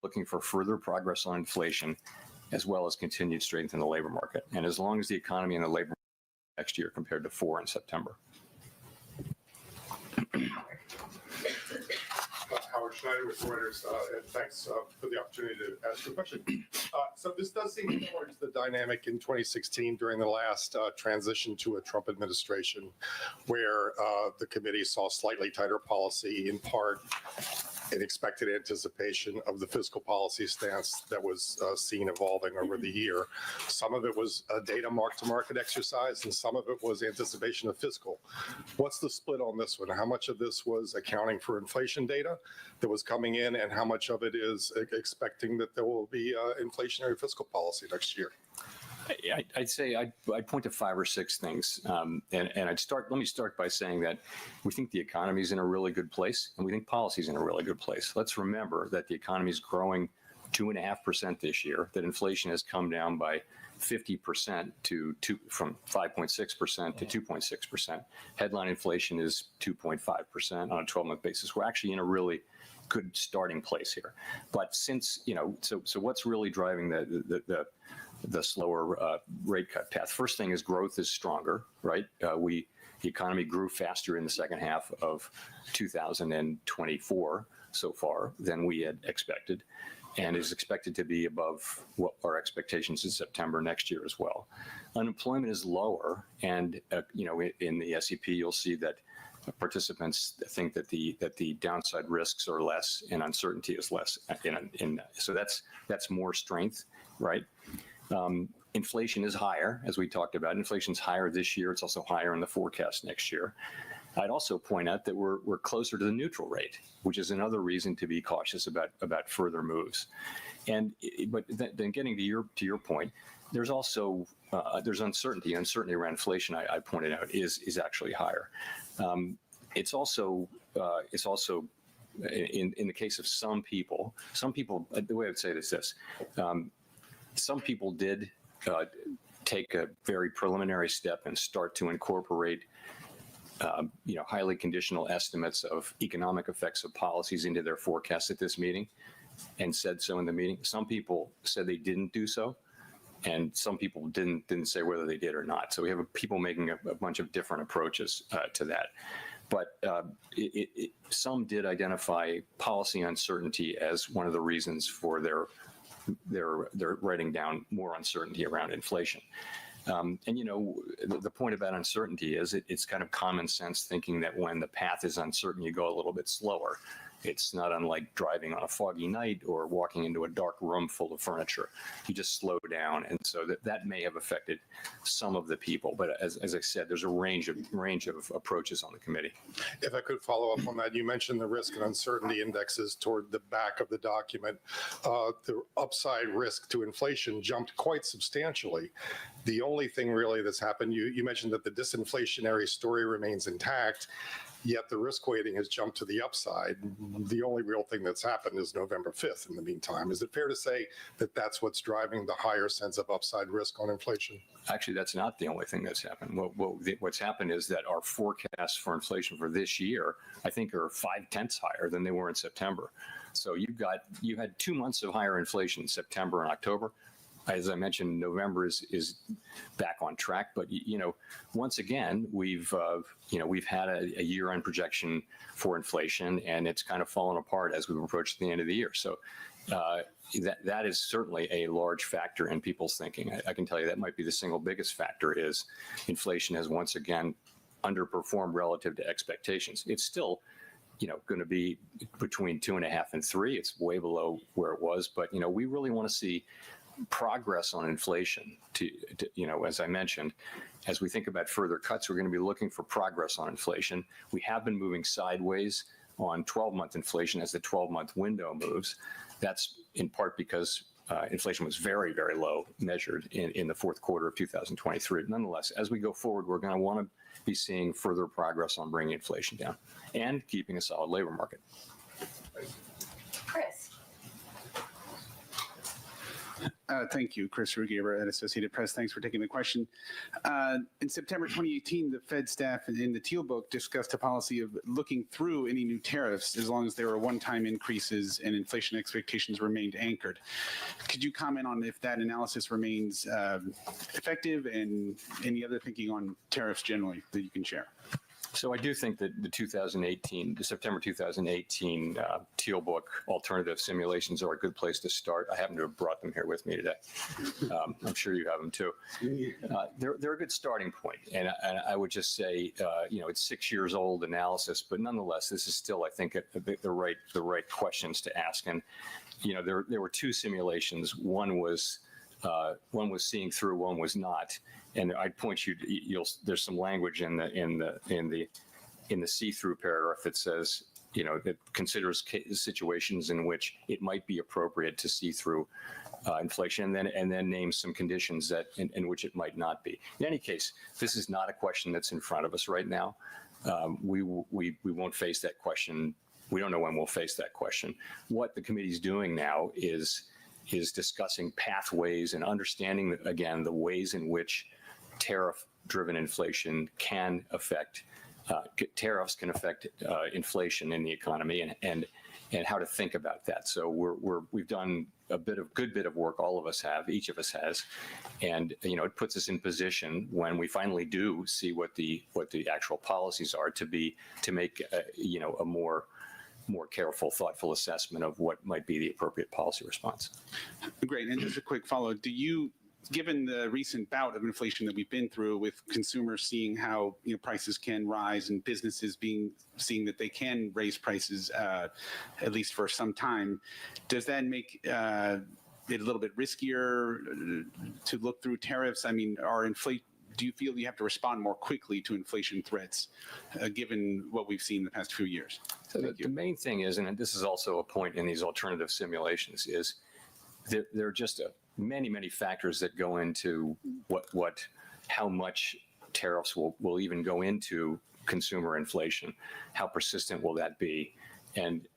looking for further progress on inflation, as well as continued strength in the labor market. And as long as the economy and the labor market next year compared to 4 in September. Howard Schneider with Reuters, and thanks for the opportunity to ask a question. So this does seem towards the dynamic in 2016 during the last transition to a Trump administration, where the committee saw slightly tighter policy, in part in expected anticipation of the fiscal policy stance that was seen evolving over the year. Some of it was a data mark-to-market exercise, and some of it was anticipation of fiscal. What's the split on this one? How much of this was accounting for inflation data that was coming in, and how much of it is expecting that there will be inflationary fiscal policy next year? I'd say I'd point to 5 or 6 things, and let me start by saying that we think the economy is in a really good place, and we think policy is in a really good place. Let's remember that the economy is growing 2.5% this year, that inflation has come down by 50% from 5.6% to 2.6%. Headline inflation is 2.5% on a 12-month basis. We're actually in a really good starting place here. But since, so what's really driving the slower rate cut path? First thing is growth is stronger, right? The economy grew faster in the second half of 2024 so far than we had expected, and is expected to be above what our expectations in September next year as well. Unemployment is lower, and in the SEP you'll see that participants think that the downside risks are less and uncertainty is less. So that's more strength, right? Inflation is higher, as we talked about. Inflation's higher this year. It's also higher in the forecast next year. I'd also point out that we're closer to the neutral rate, which is another reason to be cautious about further moves. But then getting to your point, there's also there's uncertainty. Uncertainty around inflation, I pointed out, is actually higher. It's also in the case of some people, the way I would say it is this. Some people did take a very preliminary step and start to incorporate highly conditional estimates of economic effects of policies into their forecasts at this meeting, and said so in the meeting. Some people said they didn't do so, and some people didn't say whether they did or not. So we have people making a bunch of different approaches to that. But some did identify policy uncertainty as one of the reasons for their writing down more uncertainty around inflation. The point about uncertainty is it's kind of common sense thinking that when the path is uncertain, you go a little bit slower. It's not unlike driving on a foggy night or walking into a dark room full of furniture. You just slow down, and so that may have affected some of the people. But as I said, there's a range of approaches on the committee. If I could follow up on that, you mentioned the risk and uncertainty indexes toward the back of the document. The upside risk to inflation jumped quite substantially. The only thing really that's happened, you mentioned that the disinflationary story remains intact. yet the risk weighting has jumped to the upside. The only real thing that's happened is November 5th in the meantime. Is it fair to say that that's what's driving the higher sense of upside risk on inflation? Actually, that's not the only thing that's happened. What's happened is that our forecasts for inflation for this year, I think, are 0.5 higher than they were in September. So you had 2 months of higher inflation in September and October. As I mentioned, November is back on track. But once again, we've had a year-end projection for inflation, and it's kind of fallen apart as we've approached the end of the year. So that is certainly a large factor in people's thinking. I can tell you that might be the single biggest factor is inflation has once again underperformed relative to expectations. It's still going to be between 2.5 and 3. It's way below where it was, but we really want to see progress on inflation to as I mentioned, as we think about further cuts, we're going to be looking for progress on inflation. We have been moving sideways on 12-month inflation as the 12-month window moves. That's in part because inflation was very, very low measured in the fourth quarter of 2023. Nonetheless, as we go forward, we're going to want to be seeing further progress on bringing inflation down and keeping a solid labor market. Chris. Thank you, Chris Rugier at Associated Press. Thanks for taking the question. In September 2018, the Fed staff in the Teal Book discussed a policy of looking through any new tariffs as long as there were one-time increases and inflation expectations remained anchored. Could you comment on if that analysis remains effective and any other thinking on tariffs generally that you can share? So I do think that the September 2018 Teal Book alternative simulations are a good place to start. I happen to have brought them here with me today. I'm sure you have them too. They're a good starting point, and I would just say, it's 6 years old analysis, but nonetheless, this is still, I think, the right questions to ask. And there were two simulations. One was seeing through, one was not. And I'd point you there's some language in the see-through paragraph that says, that considers situations in which it might be appropriate to see through inflation, and then names some conditions that in which it might not be. In any case, this is not a question that's in front of us right now. We won't face that question. We don't know when we'll face that question. What the committee's doing now is discussing pathways and understanding, again, the ways in which tariff-driven inflation can affect, tariffs can affect inflation in the economy, and how to think about that. So we've done a good bit of work. All of us have, each of us has, and it puts us in position when we finally do see what the actual policies are to make a more careful, thoughtful assessment of what might be the appropriate policy response. Great. And just a quick follow. Given the recent bout of inflation that we've been through, with consumers seeing how prices can rise and businesses seeing that they can raise prices at least for some time, does that make it a little bit riskier to look through tariffs? I mean, do you feel you have to respond more quickly to inflation threats, given what we've seen in the past few years? So the main thing is, and this is also a point in these alternative simulations, is there are just many factors that go into how much tariffs will even go into consumer inflation. How persistent will that be? And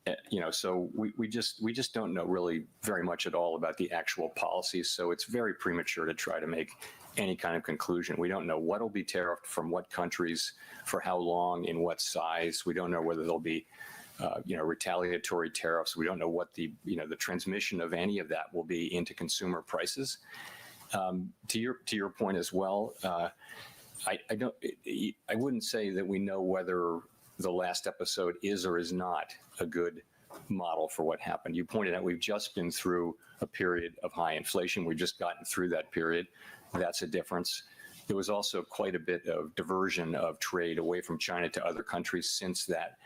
so we just don't know really very much at all about the actual policies. So it's very premature to try to make any kind of conclusion. We don't know what will be tariffed from what countries, for how long, in what size. We don't know whether there'll be retaliatory tariffs. We don't know what the transmission of any of that will be into consumer prices. To your point as well, I wouldn't say that we know whether the last episode is or is not a good model for what happened. You pointed out we've just been through a period of high inflation. We've just gotten through that period. That's a difference. There was also quite a bit of diversion of trade away from China to other countries since that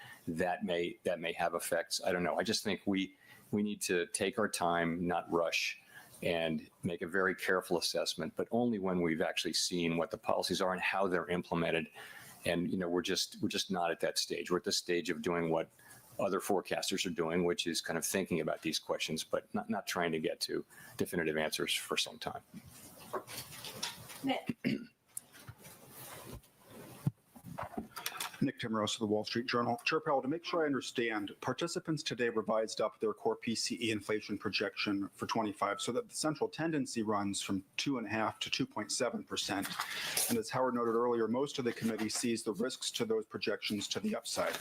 may have effects. I don't know. I just think we need to take our time, not rush, and make a very careful assessment, but only when we've actually seen what the policies are and how they're implemented. And we're just not at that stage. We're at the stage of doing what other forecasters are doing, which is kind of thinking about these questions, but not trying to get to definitive answers for some time. Nick Timros of the Wall Street Journal. Chair Powell, to make sure I understand, participants today revised up their core PCE inflation projection for 25 so that the central tendency runs from 2.5% to 2.7%. And as Howard noted earlier, most of the committee sees the risks to those projections to the upside.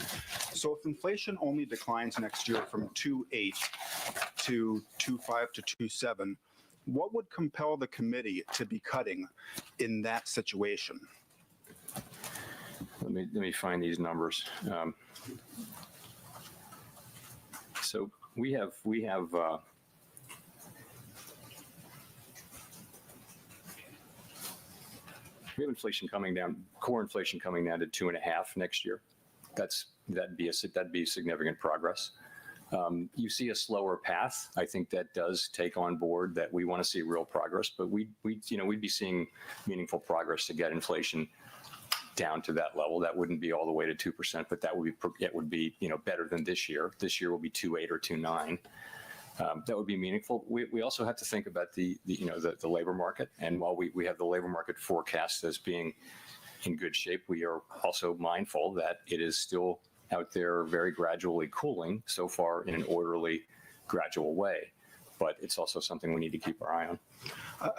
So if inflation only declines next year from 2.8 to 2.5 to 2.7, what would compel the committee to be cutting in that situation? Let me find these numbers. So we have inflation coming down, core inflation coming down to 2.5 next year. That'd be significant progress. You see a slower path. I think that does take on board that we want to see real progress, but we'd be seeing meaningful progress to get inflation down to that level. That wouldn't be all the way to 2%, but it would be better than this year. This year will be 2.8 or 2.9. That would be meaningful. We also have to think about the labor market, and while we have the labor market forecast as being in good shape, we are also mindful that it is still out there very gradually cooling so far in an orderly, gradual way. But it's also something we need to keep our eye on.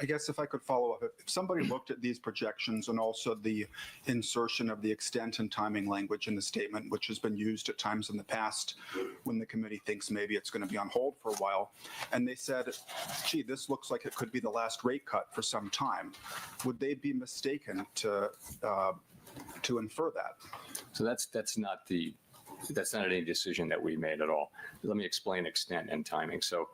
I guess if I could follow up, if somebody looked at these projections and also the insertion of the extent and timing language in the statement, which has been used at times in the past when the committee thinks maybe it's going to be on hold for a while, and they said, gee, this looks like it could be the last rate cut for some time, would they be mistaken to infer that? So that's not any decision that we made at all. Let me explain extent and timing. So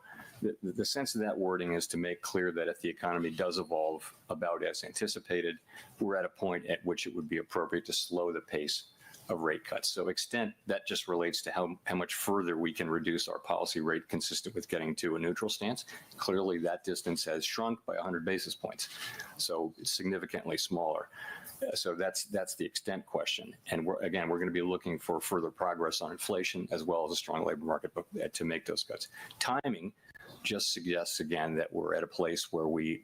the sense of that wording is to make clear that if the economy does evolve about as anticipated, we're at a point at which it would be appropriate to slow the pace of rate cuts. So extent, that just relates to how much further we can reduce our policy rate consistent with getting to a neutral stance. Clearly, that distance has shrunk by 100 basis points, so it's significantly smaller. So that's the extent question. And we're going to be looking for further progress on inflation as well as a strong labor market to make those cuts. Timing just suggests, again, that we're at a place where we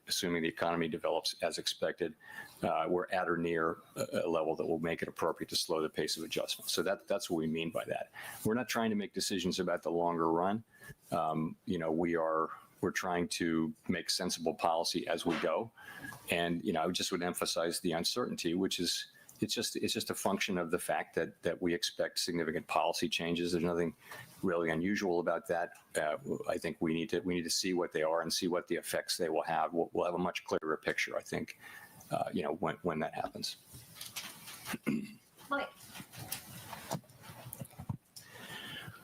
assuming the economy develops as expected, we're at or near a level that will make it appropriate to slow the pace of adjustment. So that's what we mean by that. We're not trying to make decisions about the longer run. We're trying to make sensible policy as we go. And, I just would emphasize the uncertainty, which is it's just a function of the fact that we expect significant policy changes. There's nothing really unusual about that. I think we need to see what they are and see what the effects they will have. We'll have a much clearer picture, I think, when that happens. Mike.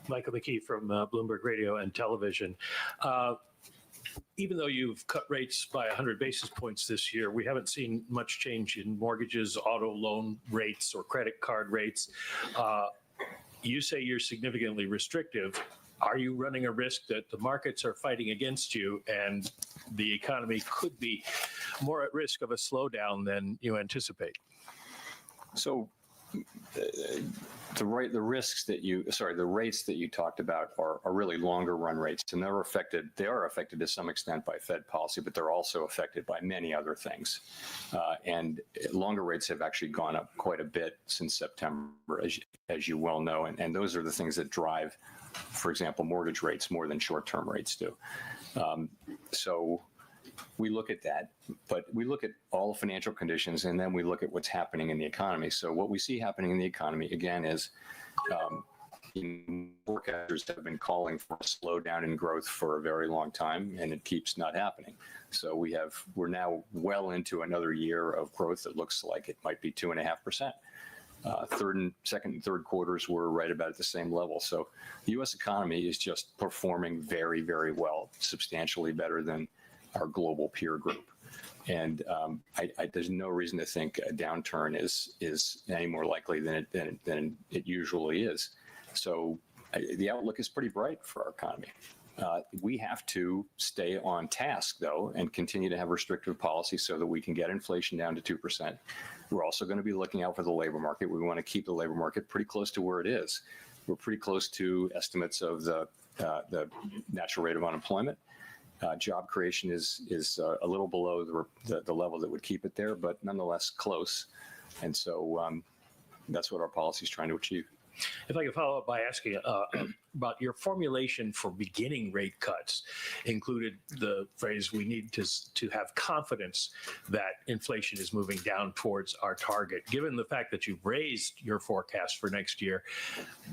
Michael McKee from Bloomberg Radio and Television. Even though you've cut rates by 100 basis points this year, we haven't seen much change in mortgages, auto loan rates, or credit card rates. You say you're significantly restrictive. Are you running a risk that the markets are fighting against you and the economy could be more at risk of a slowdown than you anticipate? So the rates that you talked about are really longer run rates, and they are affected to some extent by Fed policy, but they're also affected by many other things. And longer rates have actually gone up quite a bit since September, as you well know, and those are the things that drive, for example, mortgage rates more than short-term rates do. So we look at that, but we look at all financial conditions, and then we look at what's happening in the economy. So what we see happening in the economy, again, is forecasters have been calling for a slowdown in growth for a very long time, and it keeps not happening. So we're now well into another year of growth that looks like it might be 2.5%. Second and third quarters were right about at the same level. So the U.S. economy is just performing very, very well, substantially better than our global peer group. And there's no reason to think a downturn is any more likely than it usually is. So the outlook is pretty bright for our economy. We have to stay on task, though, and continue to have restrictive policy so that we can get inflation down to 2%. We're also going to be looking out for the labor market. We want to keep the labor market pretty close to where it is. We're pretty close to estimates of the natural rate of unemployment. Job creation is a little below the level that would keep it there, but nonetheless close. And so that's what our policy is trying to achieve. If I could follow up by asking about your formulation for beginning rate cuts, included the phrase "we need to have confidence that inflation is moving down towards our target." Given the fact that you've raised your forecast for next year,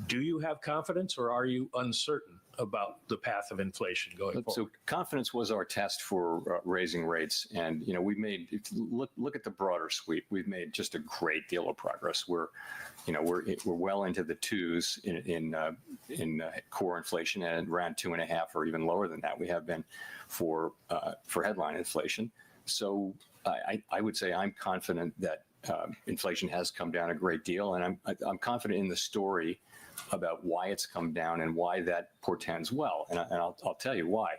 do you have confidence, or are you uncertain about the path of inflation going forward? So confidence was our test for raising rates, and we made look at the broader sweep. We've made just a great deal of progress. We're well into the twos in core inflation, and around 2.5 or even lower than that we have been for headline inflation. So I would say I'm confident that inflation has come down a great deal, and I'm confident in the story about why it's come down and why that portends well. And I'll tell you why.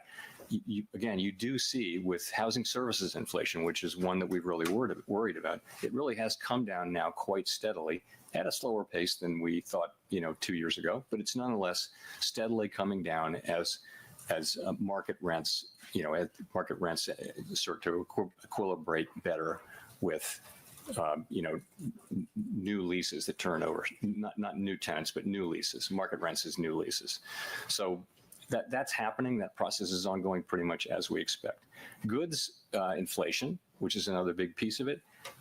You do see with housing services inflation, which is one that we've really worried about, it really has come down now quite steadily at a slower pace than we thought 2 years ago, but it's nonetheless steadily coming down as market rents start to equilibrate better with new leases that turn over, not new tenants, but new leases. Market rents is new leases. So that's happening. That process is ongoing pretty much as we expect. Goods inflation, which is another big piece of it,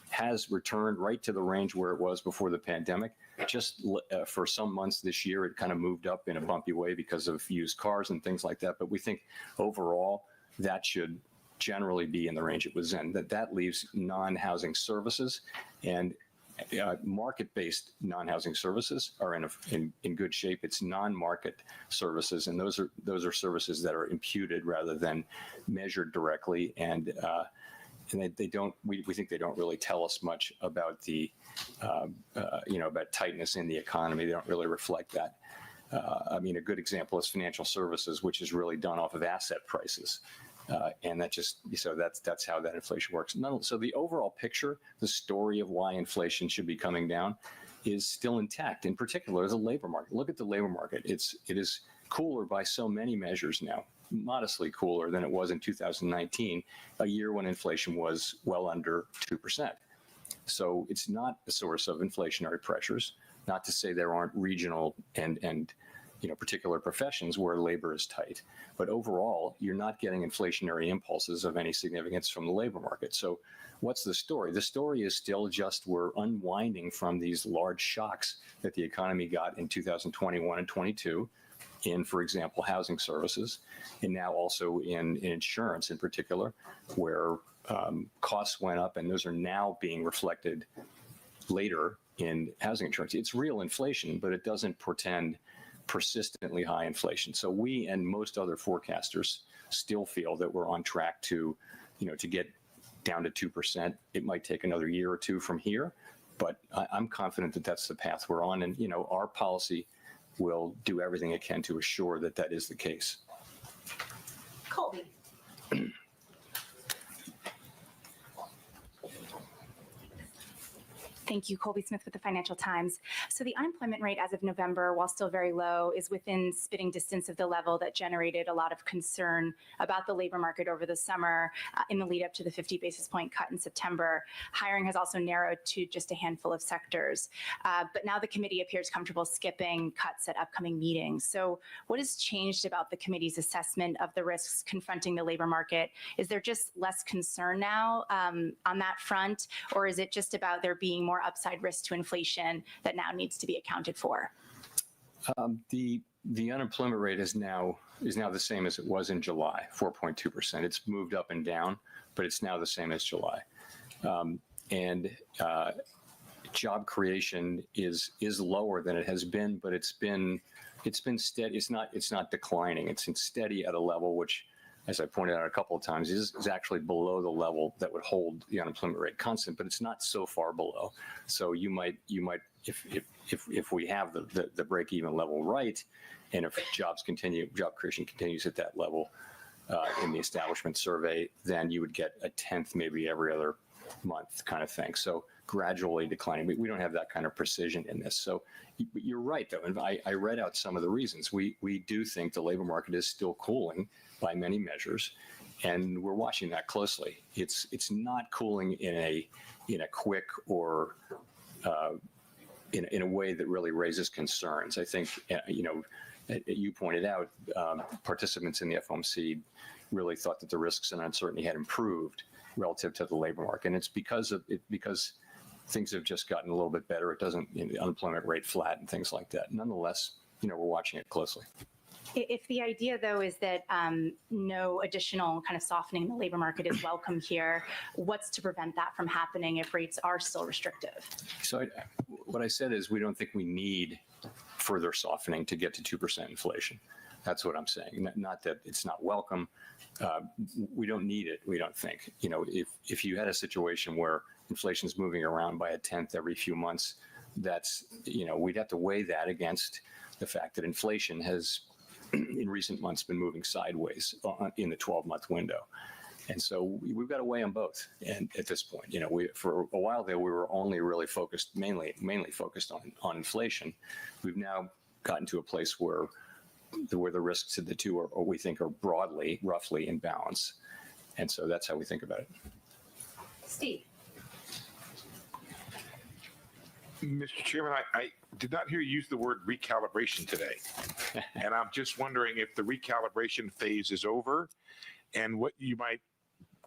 has returned right to the range where it was before the pandemic. Just for some months this year, it kind of moved up in a bumpy way because of used cars and things like that. But we think overall that should generally be in the range it was in. That leaves non-housing services, and market-based non-housing services are in good shape. It's non-market services, and those are services that are imputed rather than measured directly, and they don't. We think they don't really tell us much about the about tightness in the economy. They don't really reflect that. A good example is financial services, which is really done off of asset prices. And that's how that inflation works. So the overall picture, the story of why inflation should be coming down, is still intact. In particular, the labor market. Look at the labor market. It is cooler by so many measures now, modestly cooler than it was in 2019, a year when inflation was well under 2%. So it's not a source of inflationary pressures. Not to say there aren't regional and particular professions where labor is tight. But overall, you're not getting inflationary impulses of any significance from the labor market. So what's the story? The story is still just we're unwinding from these large shocks that the economy got in 2021 and 22 in, for example, housing services, and now also in insurance in particular, where costs went up, and those are now being reflected later in housing insurance. It's real inflation, but it doesn't portend persistently high inflation. So we and most other forecasters still feel that we're on track to get down to 2%. It might take another year or two from here, but I'm confident that that's the path we're on. And, our policy will do everything it can to assure that that is the case. Colby. Thank you. Colby Smith with the Financial Times. So the unemployment rate as of November, while still very low, is within spitting distance of the level that generated a lot of concern about the labor market over the summer in the lead up to the 50 basis point cut in September. Hiring has also narrowed to just a handful of sectors. But now the committee appears comfortable skipping cuts at upcoming meetings. So what has changed about the committee's assessment of the risks confronting the labor market? Is there just less concern now on that front, or is it just about there being more upside risk to inflation that now needs to be accounted for? The unemployment rate is now the same as it was in July, 4.2%. It's moved up and down, but it's now the same as July. And job creation is lower than it has been, but it's been steady. It's not declining. It's steady at a level which, as I pointed out a couple of times, is actually below the level that would hold the unemployment rate constant, but it's not so far below. So you might, if we have the break-even level right, and if job creation continues at that level in the establishment survey, then you would get a tenth maybe every other month kind of thing. So gradually declining. We don't have that kind of precision in this. So you're right, though, and I read out some of the reasons. We do think the labor market is still cooling by many measures, and we're watching that closely. It's not cooling in a quick or in a way that really raises concerns. I think, you pointed out, participants in the FOMC really thought that the risks and uncertainty had improved relative to the labor market. And it's because things have just gotten a little bit better. It doesn't, the unemployment rate flat and things like that. Nonetheless, we're watching it closely. If the idea, though, is that no additional kind of softening in the labor market is welcome here, what's to prevent that from happening if rates are still restrictive? So what I said is we don't think we need further softening to get to 2% inflation. That's what I'm saying. Not that it's not welcome. We don't need it, we don't think. If you had a situation where inflation is moving around by 1/10 every few months, that's, we'd have to weigh that against the fact that inflation has in recent months been moving sideways in the 12-month window. And so we've got to weigh them both. And at this point, for a while there, we were only really focused, mainly focused on inflation. We've now gotten to a place where the risks of the two are, we think, are roughly in balance. And so that's how we think about it. Steve. Mr. Chairman, I did not hear you use the word recalibration today. And I'm just wondering if the recalibration phase is over and what you might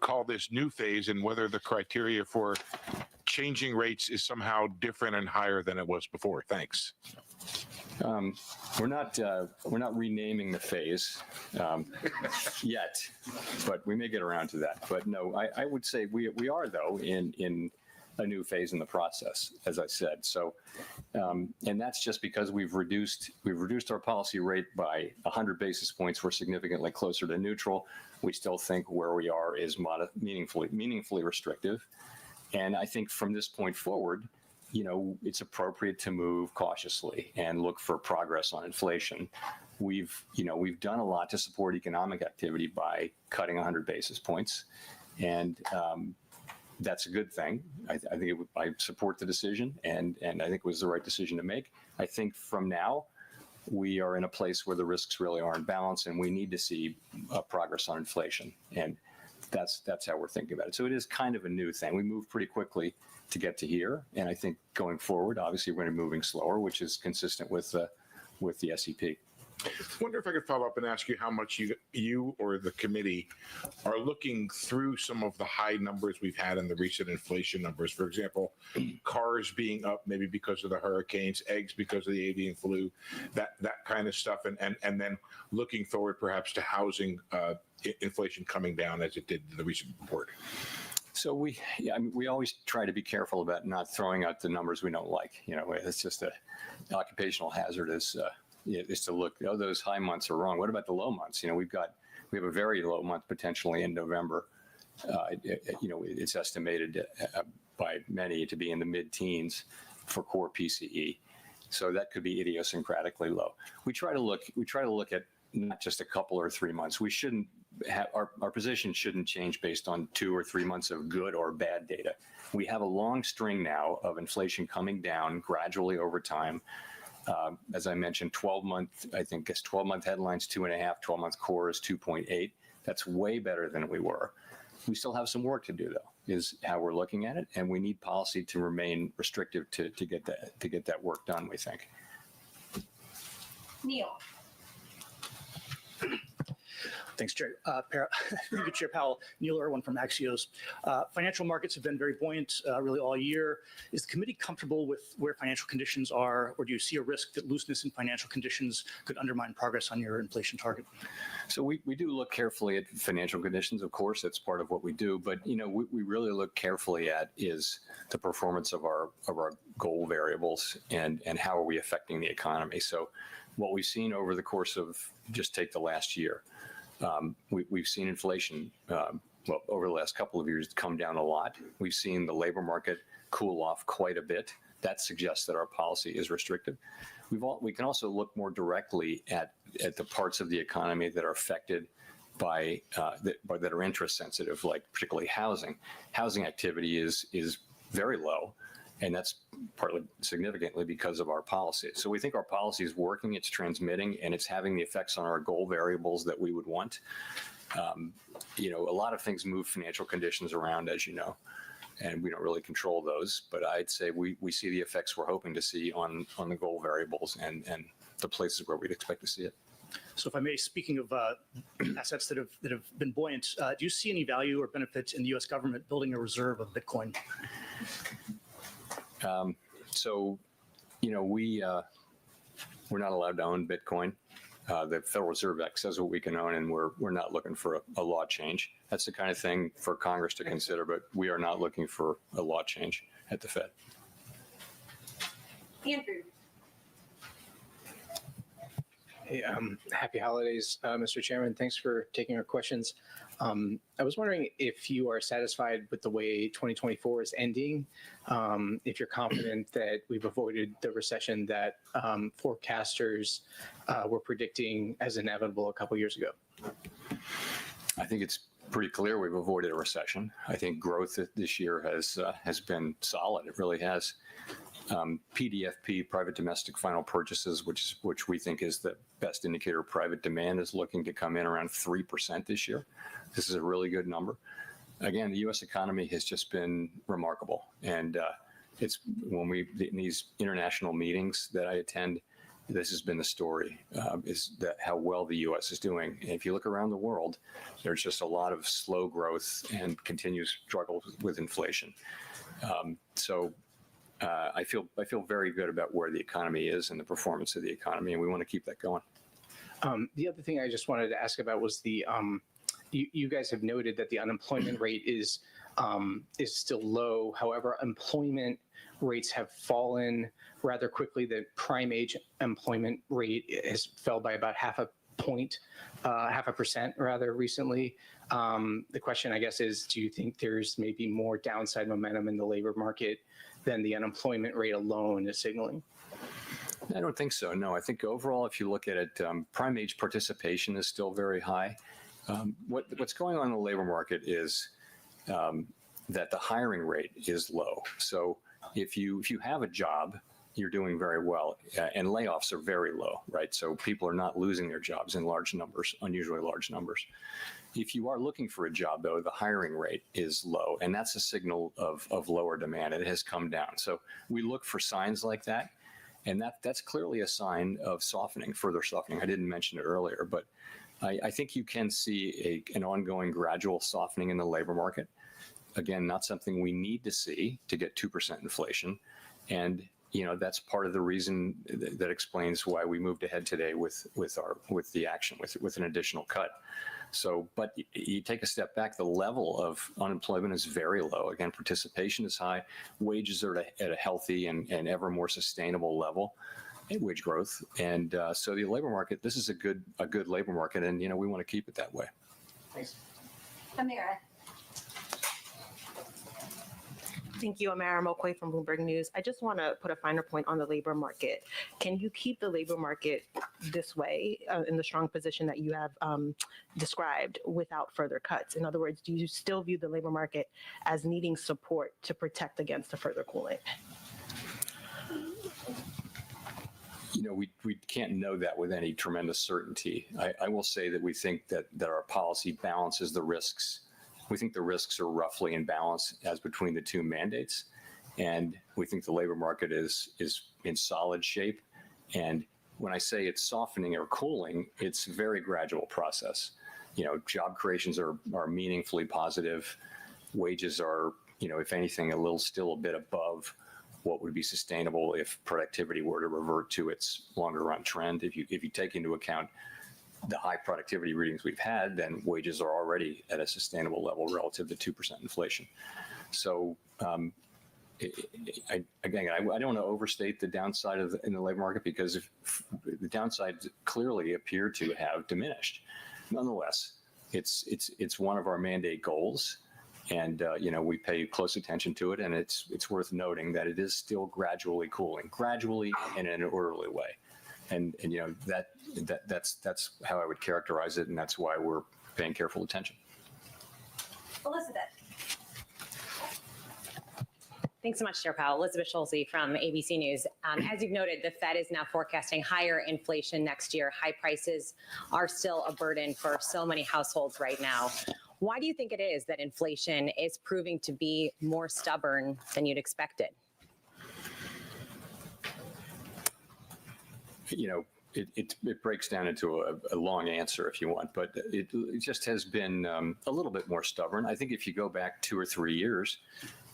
call this new phase and whether the criteria for changing rates is somehow different and higher than it was before. Thanks. We're not renaming the phase yet, but we may get around to that. But no, I would say we are, though, in a new phase in the process, as I said. So, and that's just because we've reduced our policy rate by 100 basis points. We're significantly closer to neutral. We still think where we are is meaningfully restrictive. And I think from this point forward, it's appropriate to move cautiously and look for progress on inflation. We've done a lot to support economic activity by cutting 100 basis points, and that's a good thing. I support the decision, and I think it was the right decision to make. I think from now, we are in a place where the risks really are in balance, and we need to see progress on inflation, and that's how we're thinking about it. So it is kind of a new thing. We moved pretty quickly to get to here, and I think going forward, obviously, we're going to be moving slower, which is consistent with the SEP. I wonder if I could follow up and ask you how much you or the committee are looking through some of the high numbers we've had in the recent inflation numbers. For example, cars being up maybe because of the hurricanes, eggs because of the avian flu, that kind of stuff, and then looking forward perhaps to housing inflation coming down as it did in the recent report. So we always try to be careful about not throwing out the numbers we don't like. It's just an occupational hazard is to look, those high months are wrong. What about the low months? We have a very low month potentially in November. It's estimated by many to be in the mid-teens for core PCE. So that could be idiosyncratically low. We try to look at not just a couple or 3 months. We shouldn't have our position shouldn't change based on 2 or 3 months of good or bad data. We have a long string now of inflation coming down gradually over time. As I mentioned, 12-month headlines 2.5, 12-month core is 2.8. That's way better than we were. We still have some work to do, though, is how we're looking at it, and we need policy to remain restrictive to get that work done, we think. Neil. Thanks, Chair. Chair Powell, Neil Irwin from Axios. Financial markets have been very buoyant really all year. Is the committee comfortable with where financial conditions are, or do you see a risk that looseness in financial conditions could undermine progress on your inflation target? So we do look carefully at financial conditions, of course, that's part of what we do, but we really look carefully at is the performance of our goal variables and how are we affecting the economy. So what we've seen over the course of, just take the last year, we've seen inflation, over the last couple of years, come down a lot. We've seen the labor market cool off quite a bit. That suggests that our policy is restrictive. We can also look more directly at the parts of the economy that are affected by that are interest sensitive, like particularly housing. Housing activity is very low, and that's partly significantly because of our policy. So we think our policy is working, it's transmitting, and it's having the effects on our goal variables that we would want. A lot of things move financial conditions around, as you know. and we don't really control those. But I'd say we see the effects we're hoping to see on the goal variables and the places where we'd expect to see it. So if I may, speaking of assets that have been buoyant, do you see any value or benefits in the U.S. government building a reserve of Bitcoin? So, we're not allowed to own Bitcoin. The Federal Reserve Act says what we can own, and we're not looking for a law change. That's the kind of thing for Congress to consider, but we are not looking for a law change at the Fed. Andrew. Hey, happy holidays, Mr. Chairman. Thanks for taking our questions. I was wondering if you are satisfied with the way 2024 is ending, if you're confident that we've avoided the recession that forecasters were predicting as inevitable a couple years ago. I think it's pretty clear we've avoided a recession. I think growth this year has been solid. It really has. PDFP, private domestic final purchases, which we think is the best indicator of private demand, is looking to come in around 3% this year. This is a really good number. Again, the U.S. economy has just been remarkable, and it's in these international meetings that I attend, this has been the story, is that how well the U.S. is doing. And if you look around the world, there's just a lot of slow growth and continuous struggle with inflation. I feel very good about where the economy is and the performance of the economy, and we want to keep that going. The other thing I just wanted to ask about was you guys have noted that the unemployment rate is still low. However, employment rates have fallen rather quickly. The prime age employment rate has fell by about half a percent rather recently. The question, I guess, is, do you think there's maybe more downside momentum in the labor market than the unemployment rate alone is signaling? I don't think so. No, I think overall, if you look at it, prime age participation is still very high. What's going on in the labor market is that the hiring rate is low. So if you have a job, you're doing very well, and layoffs are very low, right? So people are not losing their jobs in large numbers, unusually large numbers. If you are looking for a job, though, the hiring rate is low, and that's a signal of lower demand, and it has come down. So we look for signs like that, and that's clearly a sign of softening, further softening. I didn't mention it earlier, but I think you can see an ongoing gradual softening in the labor market. Again, not something we need to see to get 2% inflation, and that's part of the reason that explains why we moved ahead today with the action with an additional cut. So, but you take a step back, the level of unemployment is very low. Again, participation is high, wages are at a healthy and ever more sustainable level, wage growth, and so the labor market, this is a good labor market, and we want to keep it that way. Thanks. Amira. Thank you, Amara Mokoy from Bloomberg News. I just want to put a finer point on the labor market. Can you keep the labor market this way, in the strong position that you have described, without further cuts? In other words, do you still view the labor market as needing support to protect against a further cooling? We can't know that with any tremendous certainty. I will say that we think that our policy balances the risks. We think the risks are roughly in balance as between the two mandates, and we think the labor market is in solid shape. And when I say it's softening or cooling, it's a very gradual process. Job creations are meaningfully positive. Wages are, if anything, still a bit above what would be sustainable if productivity were to revert to its longer run trend. If you take into account the high productivity readings we've had, then wages are already at a sustainable level relative to 2% inflation. So I don't want to overstate the downside in the labor market, because the downsides clearly appear to have diminished. Nonetheless, it's one of our mandate goals, and we pay close attention to it, and it's worth noting that it is still gradually cooling, and in an orderly way. And that's how I would characterize it, and that's why we're paying careful attention. Elizabeth. Thanks so much, Chair Powell. Elizabeth Schulze from ABC News. As you've noted, the Fed is now forecasting higher inflation next year. High prices are still a burden for so many households right now. Why do you think it is that inflation is proving to be more stubborn than you'd expected? It breaks down into a long answer if you want, but it just has been a little bit more stubborn. I think if you go back 2 or 3 years,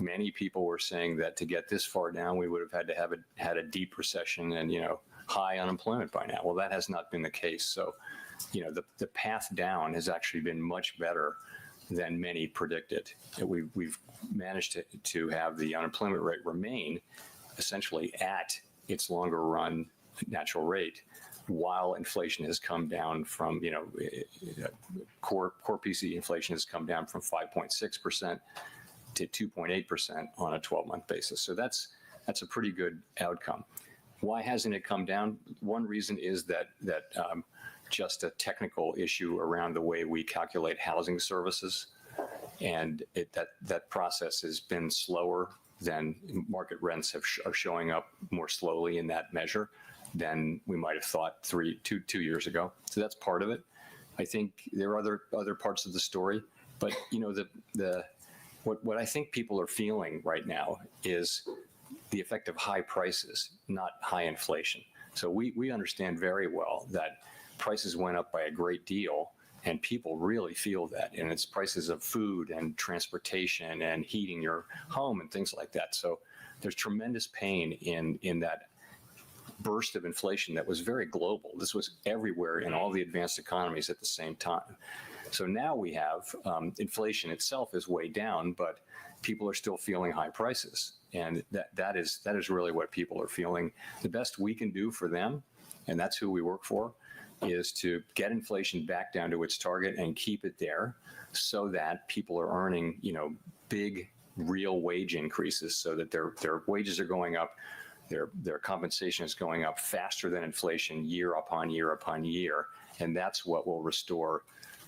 many people were saying that to get this far down, we would have had to had a deep recession and, high unemployment by now. Well, that has not been the case. So, the path down has actually been much better than many predicted. We've managed to have the unemployment rate remain essentially at its longer run natural rate, while inflation has come down from, core PCE inflation has come down from 5.6% to 2.8% on a 12-month basis. So that's a pretty good outcome. Why hasn't it come down? One reason is that just a technical issue around the way we calculate housing services, and that process has been slower than market rents are showing up more slowly in that measure than we might have thought 2 years ago. So that's part of it. I think there are other parts of the story, but what I think people are feeling right now is the effect of high prices, not high inflation. So we understand very well that prices went up by a great deal, and people really feel that. And it's prices of food and transportation and heating your home and things like that. So there's tremendous pain in that burst of inflation that was very global. This was everywhere in all the advanced economies at the same time. So now we have inflation itself is way down, but people are still feeling high prices. And that is really what people are feeling. The best we can do for them, and that's who we work for, is to get inflation back down to its target and keep it there so that people are earning, big real wage increases so that their wages are going up. Their compensation is going up faster than inflation year upon year upon year. And that's what will restore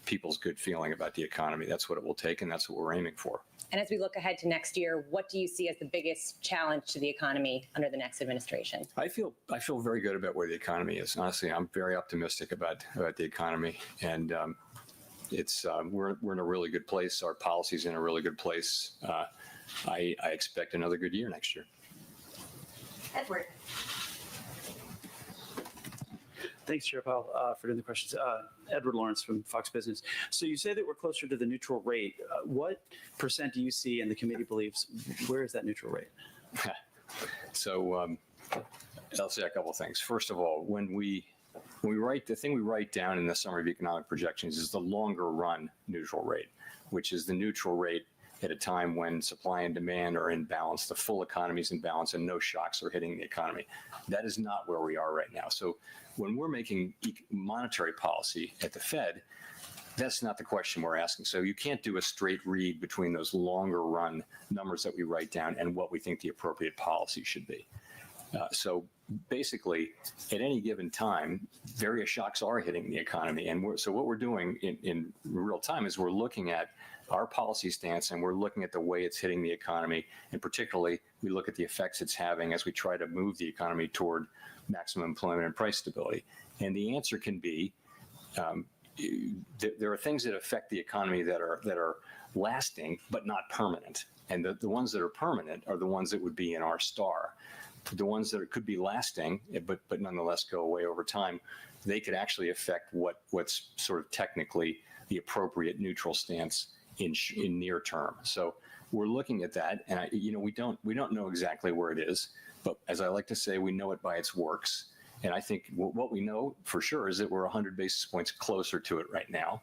people's good feeling about the economy. That's what it will take, and that's what we're aiming for. And as we look ahead to next year, what do you see as the biggest challenge to the economy under the next administration? I feel very good about where the economy is. Honestly, I'm very optimistic about the economy, and we're in a really good place. Our policy's in a really good place. I expect another good year next year. Edward. Thanks, Chair Powell, for doing the questions. Edward Lawrence from Fox Business. So you say that we're closer to the neutral rate. What percent do you see and the committee believes? Where is that neutral rate? So I'll say a couple of things. First of all, when we write, the thing we write down in the summary of economic projections is the longer run neutral rate, which is the neutral rate at a time when supply and demand are in balance, the full economy is in balance, and no shocks are hitting the economy. That is not where we are right now. So when we're making monetary policy at the Fed, that's not the question we're asking. So you can't do a straight read between those longer run numbers that we write down and what we think the appropriate policy should be. So basically, at any given time, various shocks are hitting the economy. And so what we're doing in real time is we're looking at our policy stance, and we're looking at the way it's hitting the economy. And particularly, we look at the effects it's having as we try to move the economy toward maximum employment and price stability. And the answer can be, there are things that affect the economy that are lasting, but not permanent. And the ones that are permanent are the ones that would be in our star. The ones that could be lasting, but nonetheless go away over time, they could actually affect what's sort of technically the appropriate neutral stance in near term. So we're looking at that, and we don't know exactly where it is, but as I like to say, we know it by its works. And I think what we know for sure is that we're 100 basis points closer to it right now.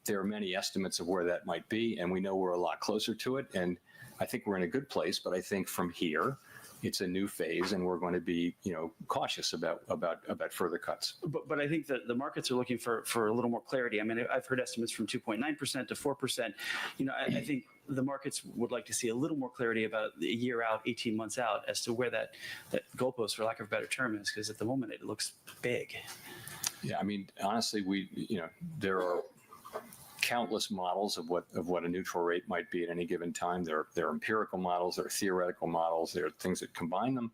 There are many estimates of where that might be, and we know we're a lot closer to it. And I think we're in a good place, but I think from here, it's a new phase, and we're going to be, cautious about further cuts. But I think that the markets are looking for a little more clarity. I mean, I've heard estimates from 2.9% to 4%. I think the markets would like to see a little more clarity about a year out, 18 months out, as to where that goalpost, for lack of a better term, is, because at the moment it looks big. Yeah, I mean, honestly, there are countless models of what a neutral rate might be at any given time. There are empirical models, there are theoretical models, there are things that combine them,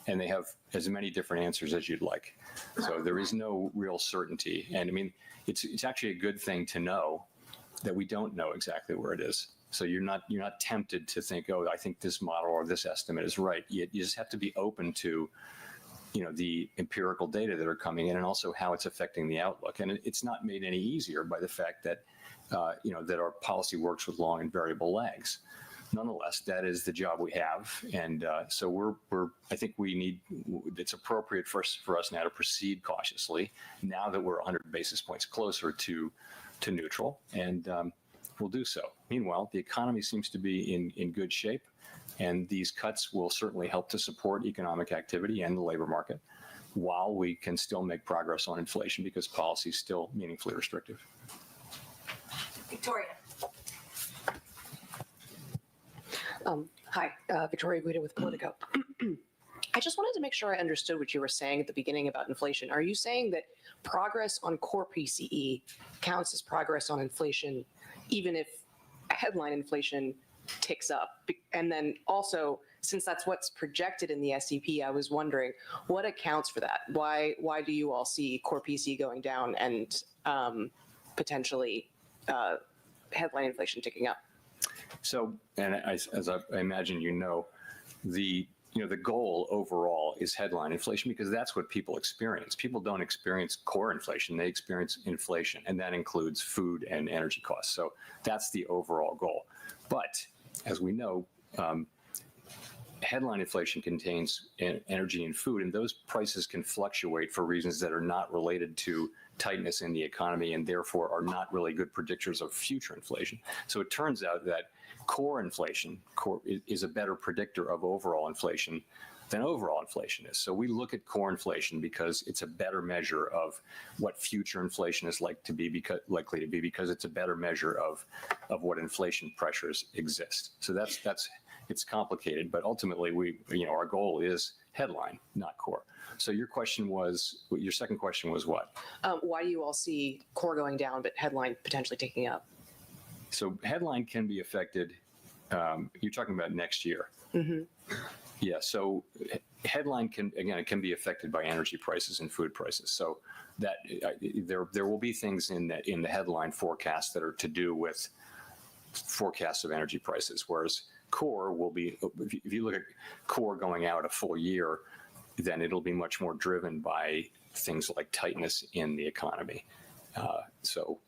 and they have as many different answers as you'd like. So there is no real certainty. And I mean, it's actually a good thing to know that we don't know exactly where it is. So you're not tempted to think, oh, I think this model or this estimate is right. You just have to be open to, the empirical data that are coming in and also how it's affecting the outlook. And it's not made any easier by the fact that, that our policy works with long and variable lags. Nonetheless, that is the job we have. And so I think it's appropriate for us now to proceed cautiously now that we're 100 basis points closer to neutral. And we'll do so. Meanwhile, the economy seems to be in good shape, and these cuts will certainly help to support economic activity and the labor market while we can still make progress on inflation because policy is still meaningfully restrictive. Victoria. Hi, Victoria Guida with Politico. I just wanted to make sure I understood what you were saying at the beginning about inflation. Are you saying that progress on core PCE counts as progress on inflation, even if headline inflation ticks up? And then also, since that's what's projected in the SEP, I was wondering what accounts for that? Why do you all see core PCE going down and potentially headline inflation ticking up? So, and as I imagine the goal overall is headline inflation because that's what people experience. People don't experience core inflation; they experience inflation, and that includes food and energy costs. So that's the overall goal. But as we know, headline inflation contains energy and food, and those prices can fluctuate for reasons that are not related to tightness in the economy and therefore are not really good predictors of future inflation. So it turns out that core inflation is a better predictor of overall inflation than overall inflation is. So we look at core inflation because it's a better measure of what future inflation is likely to be because it's a better measure of what inflation pressures exist. So it's complicated, but ultimately our goal is headline, not core. So your second question was what? Why do you all see core going down, but headline potentially ticking up? So headline can be affected. You're talking about next year. Mm-hmm. Yeah. So headline can be affected by energy prices and food prices. So that there will be things in the headline forecast that are to do with forecasts of energy prices, whereas core will be, if you look at core going out a full year, then it'll be much more driven by things like tightness in the economy. So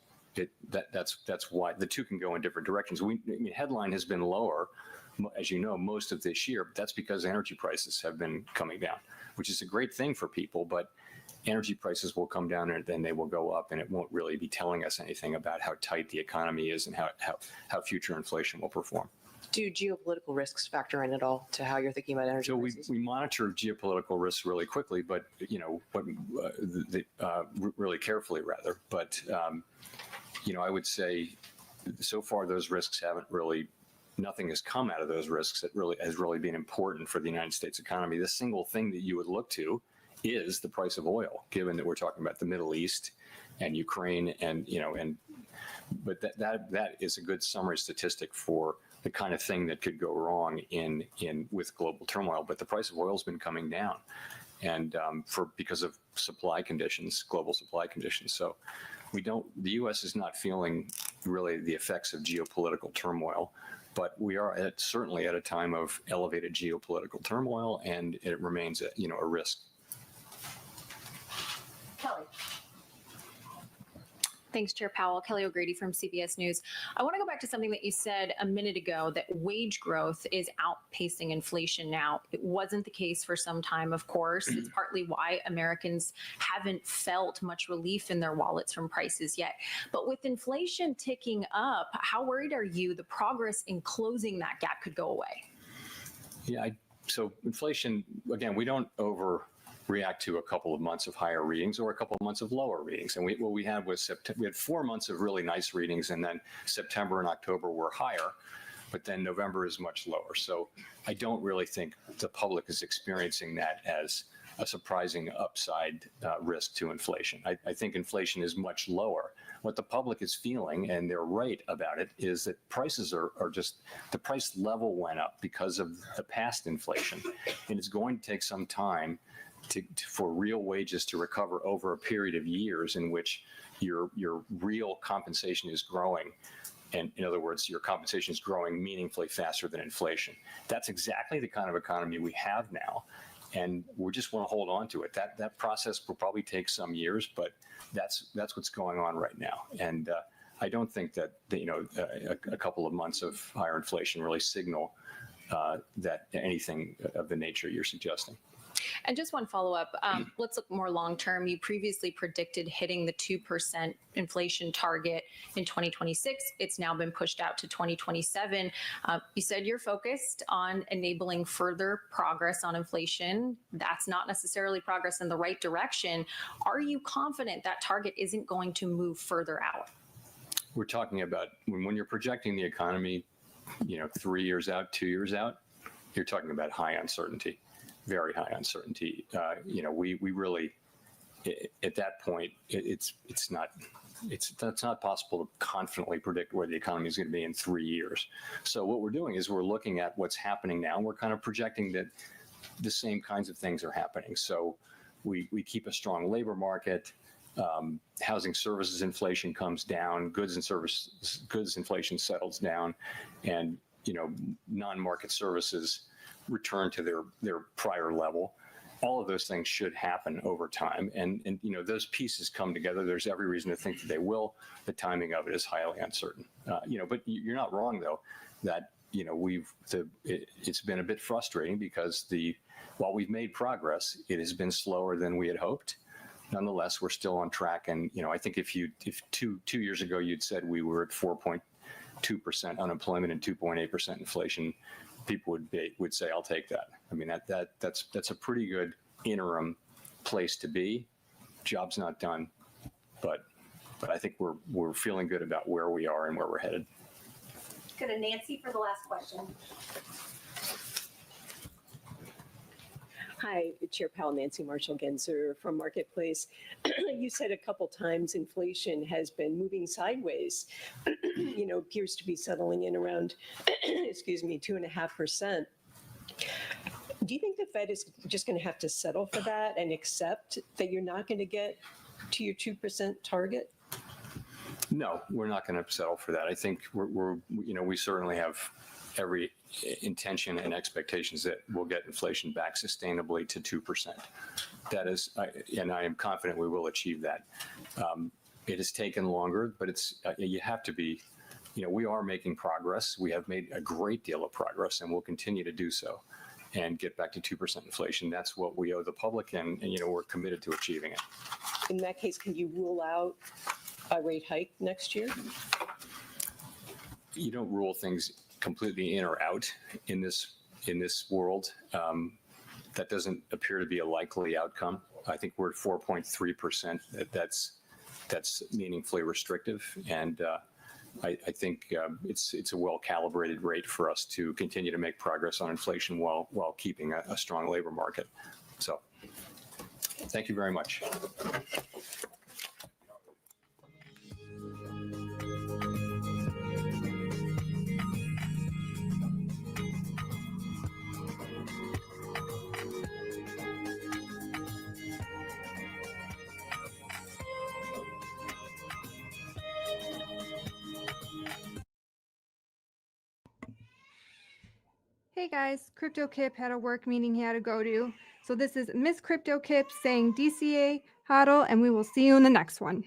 that's why the two can go in different directions. Headline has been lower, as you know, most of this year, but that's because energy prices have been coming down, which is a great thing for people, but energy prices will come down and then they will go up, and it won't really be telling us anything about how tight the economy is and how future inflation will perform. Do geopolitical risks factor in at all to how you're thinking about energy prices? So we monitor geopolitical risks really quickly, but really carefully rather. But I would say so far those risks nothing has come out of those risks that has really been important for the United States economy. The single thing that you would look to is the price of oil, given that we're talking about the Middle East and Ukraine, but that is a good summary statistic for the kind of thing that could go wrong with global turmoil. But the price of oil has been coming down, and because of global supply conditions. So the U.S. is not feeling really the effects of geopolitical turmoil, but we are certainly at a time of elevated geopolitical turmoil, and it remains a risk. Kelly. Thanks, Chair Powell. Kelly O'Grady from CBS News. I want to go back to something that you said a minute ago, that wage growth is outpacing inflation now. It wasn't the case for some time, of course. It's partly why Americans haven't felt much relief in their wallets from prices yet. But with inflation ticking up, how worried are you the progress in closing that gap could go away? Yeah, so inflation, again, we don't react to a couple of months of higher readings or a couple of months of lower readings. And what we had was we had 4 months of really nice readings, and then September and October were higher, but then November is much lower. So I don't really think the public is experiencing that as a surprising upside risk to inflation. I think inflation is much lower. What the public is feeling, and they're right about it, is that prices are just, the price level went up because of the past inflation. And it's going to take some time for real wages to recover over a period of years in which your real compensation is growing. And in other words, your compensation is growing meaningfully faster than inflation. That's exactly the kind of economy we have now. And we just want to hold on to it. That process will probably take some years, but that's what's going on right now. And I don't think that a couple of months of higher inflation really signal that anything of the nature you're suggesting. And just one follow-up. Let's look more long-term. You previously predicted hitting the 2% inflation target in 2026. It's now been pushed out to 2027. You said you're focused on enabling further progress on inflation. That's not necessarily progress in the right direction. Are you confident that target isn't going to move further out? We're talking about when you're projecting the economy, 3 years out, 2 years out, you're talking about high uncertainty. Very high uncertainty. We really, at that point, it's not possible to confidently predict where the economy is going to be in 3 years. So what we're doing is we're looking at what's happening now. And we're kind of projecting that the same kinds of things are happening. So we keep a strong labor market. Housing services inflation comes down. Goods inflation settles down, and non-market services return to their prior level. All of those things should happen over time. And those pieces come together. There's every reason to think that they will. The timing of it is highly uncertain. But you're not wrong, though, that, it's been a bit frustrating because while we've made progress, it has been slower than we had hoped. Nonetheless, we're still on track. And, I think if two years ago you'd said we were at 4.2% unemployment and 2.8% inflation, people would say, I'll take that. I mean, that's a pretty good interim place to be. Job's not done, but I think we're feeling good about where we are and where we're headed. Go to Nancy for the last question. Hi, Chair Powell, Nancy Marshall-Genzer from Marketplace. You said a couple times inflation has been moving sideways, appears to be settling in around, 2.5%. Do you think the Fed is just going to have to settle for that and accept that you're not going to get to your 2% target? No, we're not going to settle for that. I think we certainly have every intention and expectations that we'll get inflation back sustainably to 2%. That is, and I am confident we will achieve that. It has taken longer, but you have to be, we are making progress. We have made a great deal of progress, and we'll continue to do so and get back to 2% inflation. That's what we owe the public, and we're committed to achieving it. In that case, can you rule out a rate hike next year? You don't rule things completely in or out in this world. That doesn't appear to be a likely outcome. I think we're at 4.3%. That's meaningfully restrictive, and I think it's a well-calibrated rate for us to continue to make progress on inflation while keeping a strong labor market. So, thank you very much. Hey guys, Crypto Kip had a work meeting he had to go to. So this is Miss Crypto Kip saying DCA, hodl, and we will see you in the next one.